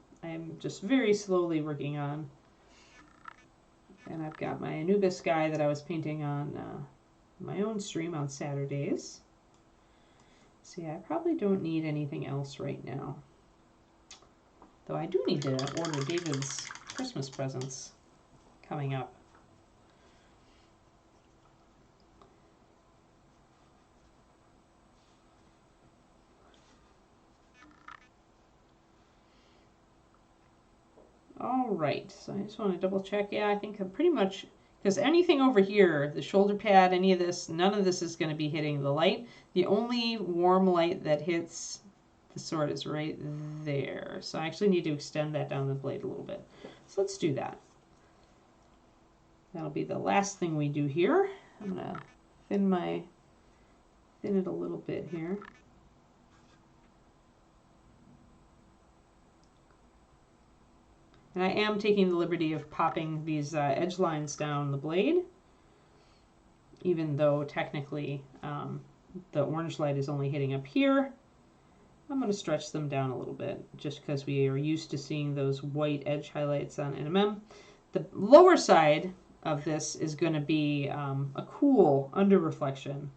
just very slowly working on. And I've got my Anubis guy that I was painting on my own stream on Saturdays. So yeah, I probably don't need anything else right now. Though I do need to order David's Christmas presents coming up. All right, so I just want to double check. Yeah, I think I'm pretty much, because anything over here, the shoulder pad, any of this, none of this is going to be hitting the light. The only warm light that hits the sword is right there. So I actually need to extend that down the blade a little bit. So let's do that. That'll be the last thing we do here. I'm going to thin it a little bit here. And I am taking the liberty of popping these edge lines down the blade, even though technically the orange light is only hitting up here. I'm going to stretch them down a little bit, just because we are used to seeing those white edge highlights on NMM. The lower side of this is going to be a cool under reflection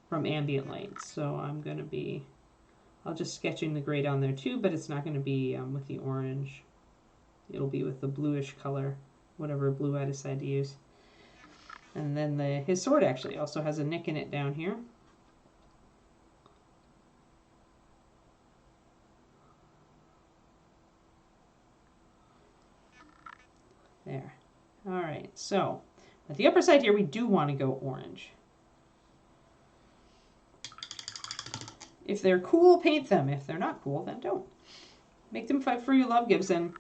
from ambient light. So I'll just sketching the gray down there too, but it's not going to be with the orange. It'll be with the bluish color, whatever blue I decide to use. And then his sword actually also has a nick in it down here. There. All right, so at the upper side here, we do want to go orange. If they're cool, paint them. If they're not cool, then don't. Make them fight for your love, Gibson.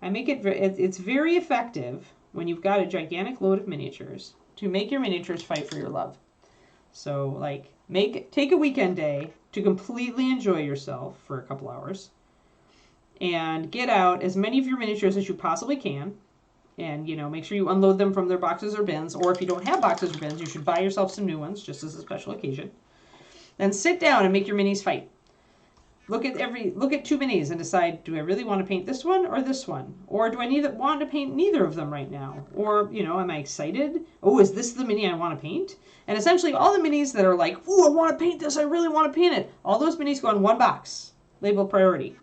I make it's very effective when you've got a gigantic load of miniatures to make your miniatures fight for your love. So like take a weekend day to completely enjoy yourself for a couple hours and get out as many of your miniatures as you possibly can. And, you know, make sure you unload them from their boxes or bins. Or if you don't have boxes or bins, you should buy yourself some new ones just as a special occasion. Then sit down and make your minis fight. Look at two minis and decide, do I really want to paint this one or this one? Or do I want to paint neither of them right now? Or, you know, am I excited? Oh, is this the mini I want to paint? And essentially all the minis that are like, oh, I want to paint this, I really want to paint it. All those minis go in one box, labeled priority.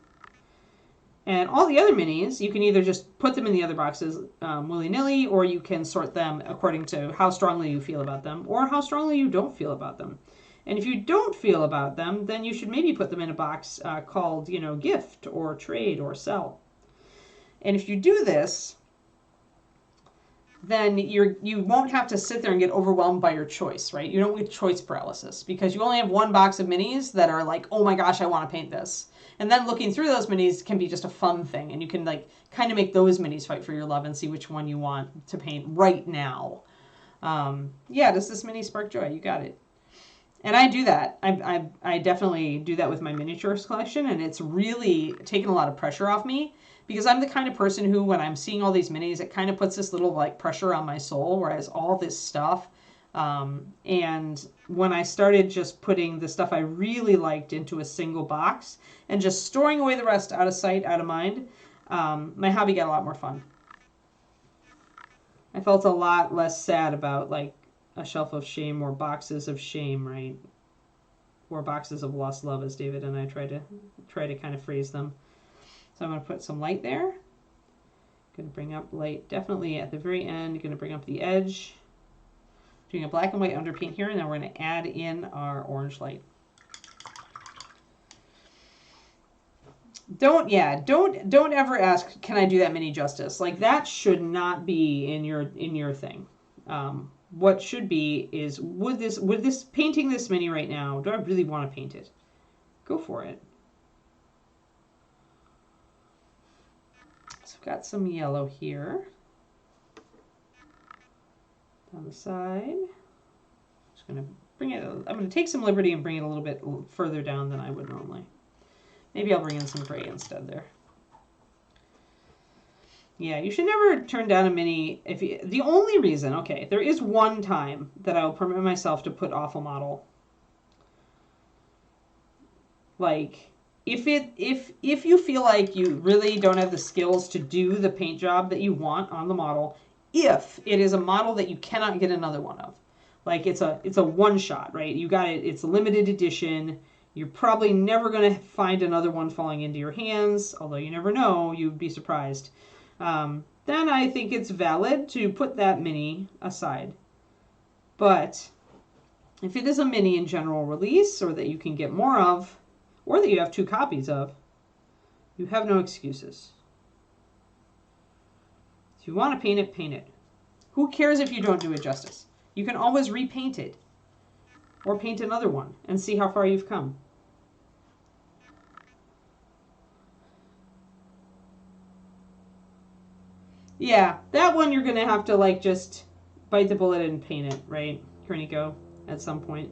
And all the other minis, you can either just put them in the other boxes willy-nilly, or you can sort them according to how strongly you feel about them or how strongly you don't feel about them. And if you don't feel about them, then you should maybe put them in a box called, you know, gift or trade or sell. And if you do this, then you won't have to sit there and get overwhelmed by your choice, right? You don't get choice paralysis because you only have one box of minis that are like, oh my gosh, I want to paint this. And then looking through those minis can be just a fun thing. And you can like kind of make those minis fight for your love and see which one you want to paint right now. Yeah, does this mini spark joy? You got it. And I do that. I definitely do that with my miniatures collection, and it's really taken a lot of pressure off me because I'm the kind of person who, when I'm seeing all these minis, it kind of puts this little like pressure on my soul, whereas all this stuff. And when I started just putting the stuff I really liked into a single box and just storing away the rest out of sight, out of mind, my hobby got a lot more fun. I felt a lot less sad about like a shelf of shame or boxes of shame, right? Or boxes of lost love, as David and I try to kind of phrase them. So I'm going to put some light there. Going to bring up light, definitely at the very end. Going to bring up the edge. Doing a black and white underpaint here, and then we're going to add in our orange light. Don't ever ask, can I do that mini justice? Like, that should not be in your thing. What should be is, would this painting this mini right now, do I really want to paint it? Go for it. So I've got some yellow here down the side. Just going to bring it, I'm going to take some liberty and bring it a little bit further down than I would normally. Maybe I'll bring in some gray instead there. Yeah, you should never turn down a mini. The only reason, okay, there is one time that I will permit myself to put off a model. Like, if you feel like you really don't have the skills to do the paint job that you want on the model, if it is a model that you cannot get another one of, like it's a one shot, right? You got it. It's a limited edition. You're probably never going to find another one falling into your hands, although you never know. You'd be surprised. Then I think it's valid to put that mini aside. But if it is a mini in general release, or that you can get more of, or that you have 2 copies of, you have no excuses. If you want to paint it, paint it. Who cares if you don't do it justice? You can always repaint it. Or paint another one and see how far you've come. Yeah, that one you're going to have to like just bite the bullet and paint it, right, Kerniko, at some point.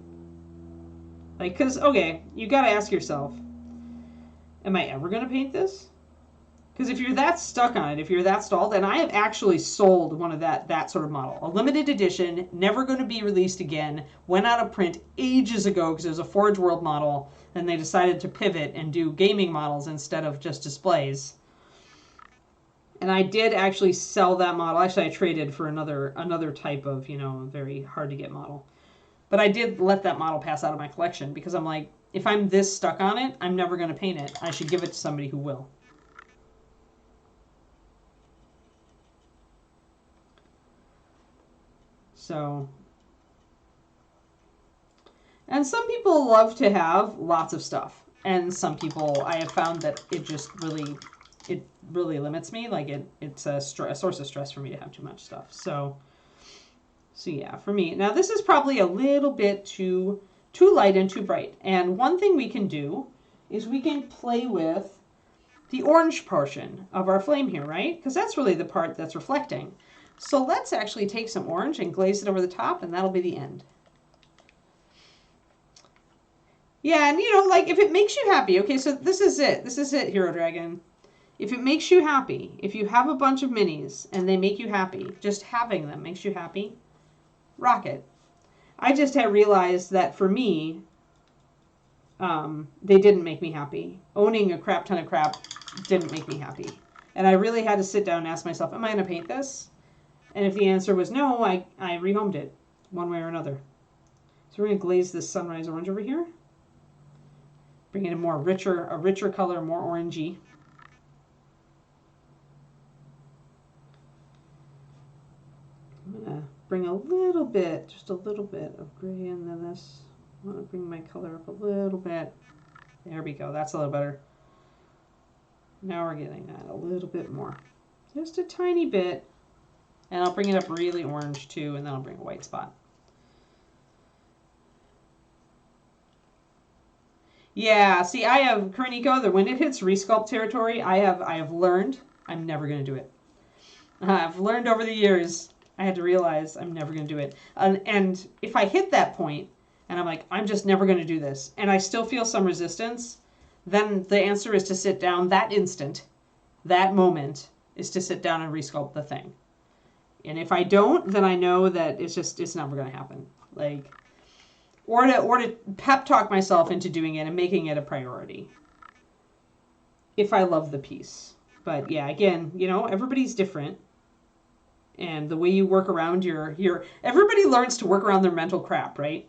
Like, because, okay, you got to ask yourself, am I ever going to paint this? Because if you're that stuck on it, if you're that stalled, and I have actually sold one of that sort of model. A limited edition, never going to be released again, went out of print ages ago because it was a Forge World model, and they decided to pivot and do gaming models instead of just displays. And I did actually sell that model. Actually, I traded for another type of, very hard to get model. But I did let that model pass out of my collection because I'm like, if I'm this stuck on it, I'm never going to paint it. I should give it to somebody who will. So, and some people love to have lots of stuff. And some people, I have found that it really limits me. Like it's a source of stress for me to have too much stuff. So yeah, for me. Now this is probably a little bit too light and too bright. And one thing we can do is we can play with the orange portion of our flame here, right? Because that's really the part that's reflecting. So let's actually take some orange and glaze it over the top, and that'll be the end. Yeah, and like if it makes you happy, okay, so this is it. This is it, Hero Dragon. If it makes you happy, if you have a bunch of minis and they make you happy, just having them makes you happy, rock it. I just have realized that for me, they didn't make me happy. Owning a crap ton of crap didn't make me happy. And I really had to sit down and ask myself, am I going to paint this? And if the answer was no, I rehomed it one way or another. So we're going to glaze this sunrise orange over here. Bring in a richer color, more orangey. I'm going to bring just a little bit of gray into this. I want to bring my color up a little bit. There we go. That's a little better. Now we're getting that a little bit more. Just a tiny bit. And I'll bring it up really orange too, and then I'll bring a white spot. Yeah, see, I have, Kerniko, that when it hits resculpt territory, I have learned I'm never going to do it. I've learned over the years, I had to realize I'm never going to do it. And if I hit that point, and I'm like, I'm just never going to do this, and I still feel some resistance, then the answer is to sit down that instant, that moment, is to sit down and resculpt the thing. And if I don't, then I know that it's never going to happen. Like, or to pep talk myself into doing it and making it a priority. If I love the piece. But yeah, again, everybody's different. And the way you work around everybody learns to work around their mental crap, right?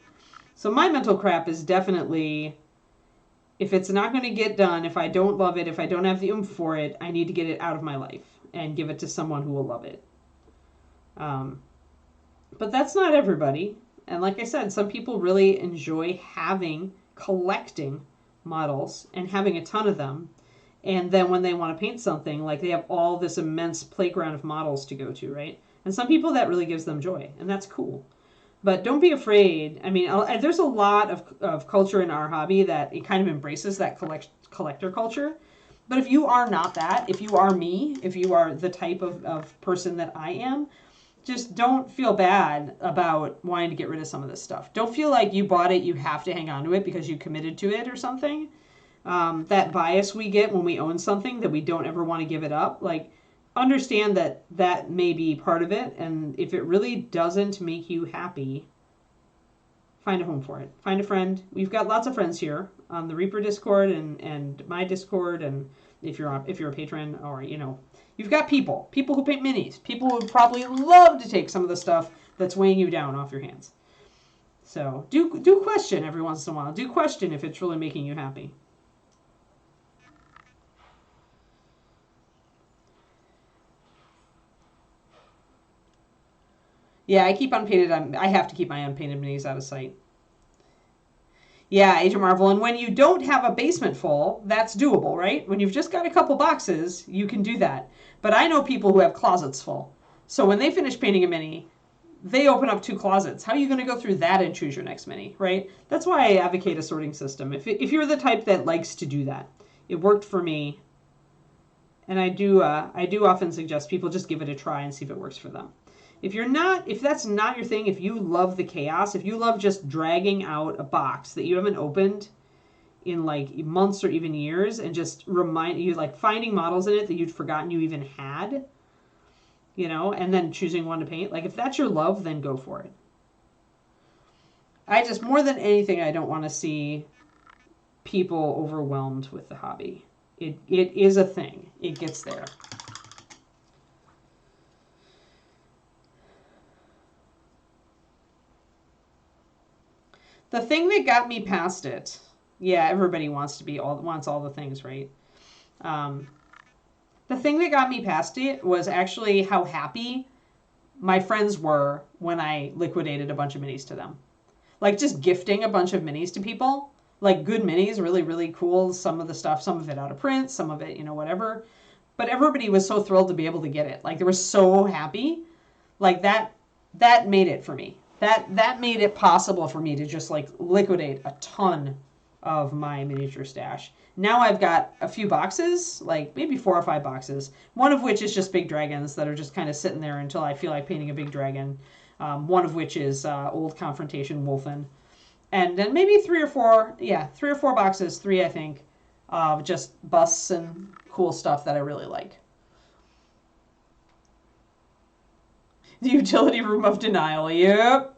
So my mental crap is definitely, if it's not going to get done, if I don't love it, if I don't have the oomph for it, I need to get it out of my life. and give it to someone who will love it. But that's not everybody. And like I said, some people really enjoy collecting models and having a ton of them. And then when they want to paint something, like they have all this immense playground of models to go to, right? And some people that really gives them joy, and that's cool. But don't be afraid. I mean, there's a lot of culture in our hobby that it kind of embraces that collector culture. But if you are not that, if you are me, if you are the type of person that I am, just don't feel bad about wanting to get rid of some of this stuff. Don't feel like you bought it, you have to hang on to it because you committed to it or something. That bias we get when we own something that we don't ever want to give it up. Like, understand that that may be part of it, and if it really doesn't make you happy, find a home for it. Find a friend. We've got lots of friends here on the Reaper Discord and my Discord, and if you're a patron, or you've got people who paint minis, people who would probably love to take some of the stuff that's weighing you down off your hands. So do question every once in a while. Do question if it's really making you happy. Yeah, I keep unpainted. I have to keep my unpainted minis out of sight. Yeah, Agent Marvel. And when you don't have a basement full, that's doable, right? When you've just got a couple boxes, you can do that. But I know people who have closets full. So when they finish painting a mini, they open up 2 closets. How are you going to go through that and choose your next mini, right? That's why I advocate a sorting system. If you're the type that likes to do that, it worked for me. And I do often suggest people just give it a try and see if it works for them. If that's not your thing, if you love the chaos, if you love just dragging out a box that you haven't opened in like months or even years and just remind you, like finding models in it that you'd forgotten you even had, and then choosing one to paint, like if that's your love, then go for it. More than anything, I don't want to see people overwhelmed with the hobby. It is a thing. It gets there. The thing that got me past it, yeah, everybody wants all the things, right? The thing that got me past it was actually how happy my friends were when I liquidated a bunch of minis to them. Like just gifting a bunch of minis to people, like good minis, really, really cool. Some of the stuff, some of it out of print, some of it, whatever. But everybody was so thrilled to be able to get it. Like they were so happy. Like that made it for me. That made it possible for me to just like liquidate a ton of my miniature stash. Now I've got a few boxes, like maybe 4 or 5 boxes, one of which is just big dragons that are just kind of sitting there until I feel like painting a big dragon. One of which is Old Confrontation Wolfen. And then maybe 3 or 4 boxes, 3 I think, of just busts and cool stuff that I really like. The utility room of denial. Yep.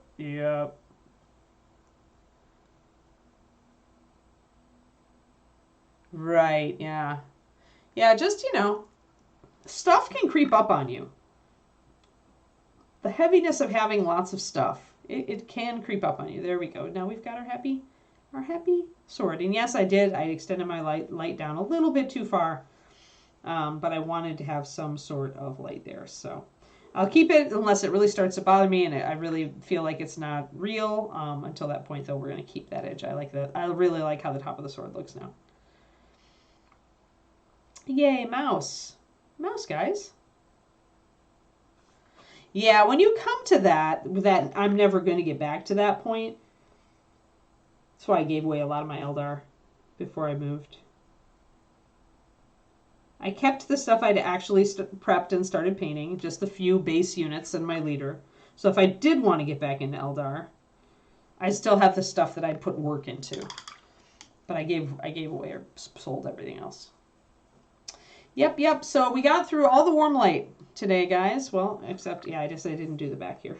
Right, yeah. Yeah, just, stuff can creep up on you. The heaviness of having lots of stuff, it can creep up on you. There we go. Now we've got our happy sword. And yes, I extended my light down a little bit too far, but I wanted to have some sort of light there, so I'll keep it unless it really starts to bother me and I really feel like it's not real. Until that point, though, we're going to keep that edge. I like that. I really like how the top of the sword looks now. Yay, mouse. Mouse, guys. Yeah, when you come to that I'm never going to get back to that point. That's why I gave away a lot of my Eldar before I moved. I kept the stuff I'd actually prepped and started painting, just the few base units and my leader. So if I did want to get back into Eldar, I still have the stuff that I'd put work into. But I gave away or sold everything else. Yep. So we got through all the warm light today, guys. Well, except, I guess I didn't do the back here.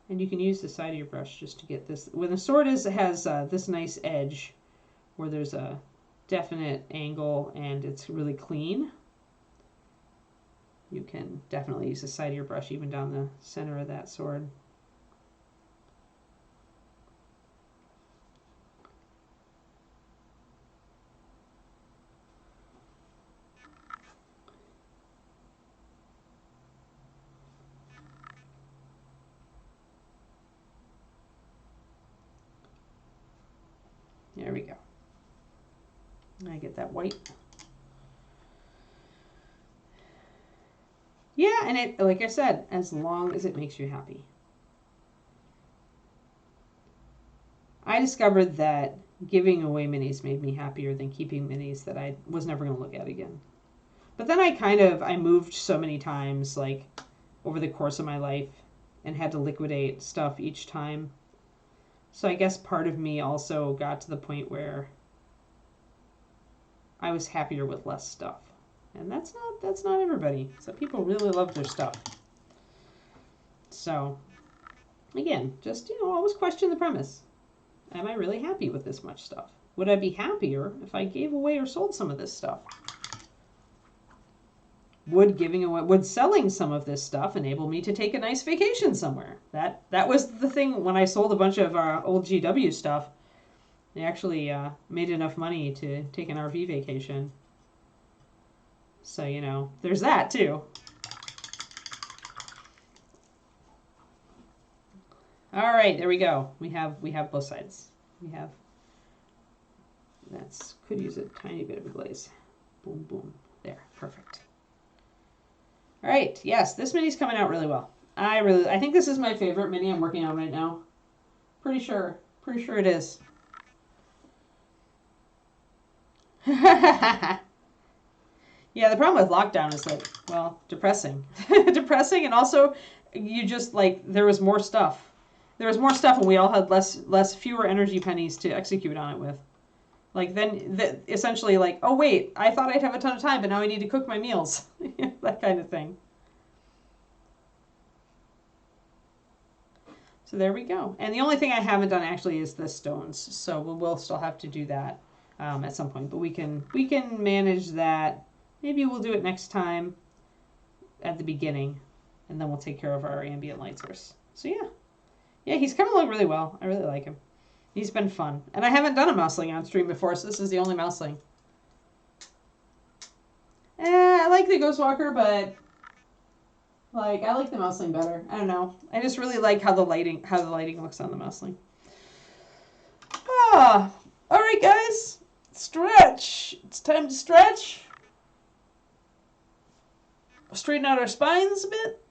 And you can use the side of your brush just to get this. When the sword has this nice edge where there's a definite angle and it's really clean, you can definitely use the side of your brush even down the center of that sword. There we go. I get that white. Yeah, and it, like I said, as long as it makes you happy. I discovered that giving away minis made me happier than keeping minis that I was never going to look at again. But then I moved so many times, like, over the course of my life, and had to liquidate stuff each time. So I guess part of me also got to the point where I was happier with less stuff. And that's not everybody. Some people really love their stuff. So, again, just, always question the premise. Am I really happy with this much stuff? Would I be happier if I gave away or sold some of this stuff? Would selling some of this stuff enable me to take a nice vacation somewhere? That was the thing when I sold a bunch of our old GW stuff. They actually made enough money to take an RV vacation. So, there's that too. All right, there we go. We have both sides. Could use a tiny bit of a glaze. Boom, boom. There, perfect. All right, yes, this mini's coming out really well. I think this is my favorite mini I'm working on right now. Pretty sure it is. Yeah, the problem with lockdown is like, well, depressing. Depressing, and also you just there was more stuff. There was more stuff, and we all had fewer energy pennies to execute on it with. Essentially, oh wait, I thought I'd have a ton of time, but now I need to cook my meals. That kind of thing. So there we go. And the only thing I haven't done actually is the stones. So we'll still have to do that at some point. But we can manage that. Maybe we'll do it next time at the beginning, and then we'll take care of our ambient light source. So yeah, he's coming along really well. I really like him. He's been fun. And I haven't done a Mousling on stream before, so this is the only Mousling. I like the Ghostwalker, but I like the Mousling better. I don't know. I just really like how the lighting looks on the Mousling. All right, guys. Stretch. It's time to stretch. Straighten out our spines a bit.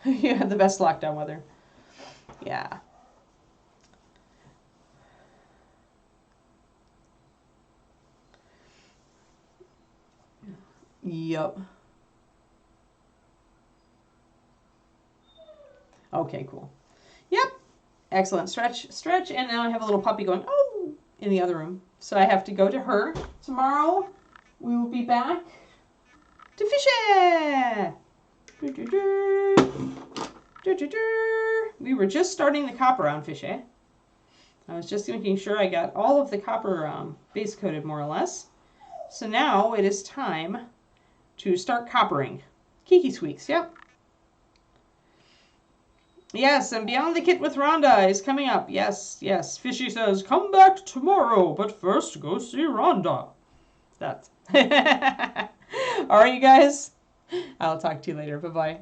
Yeah, the best lockdown weather. Yeah. Yep. Okay, cool. Yep. Excellent. Stretch, and now I have a little puppy going, oh, in the other room. So I have to go to her. Tomorrow, we will be back to fishy. We were just starting the copper on fishy. I was just making sure I got all of the copper base coated more or less. So now it is time to start coppering. Kiki Squeaks, yep. Yes, and Beyond the Kit with Rhonda is coming up. Yes. Fishy says, come back tomorrow, but first go see Rhonda. That's. All right, you guys. I'll talk to you later. Bye-bye.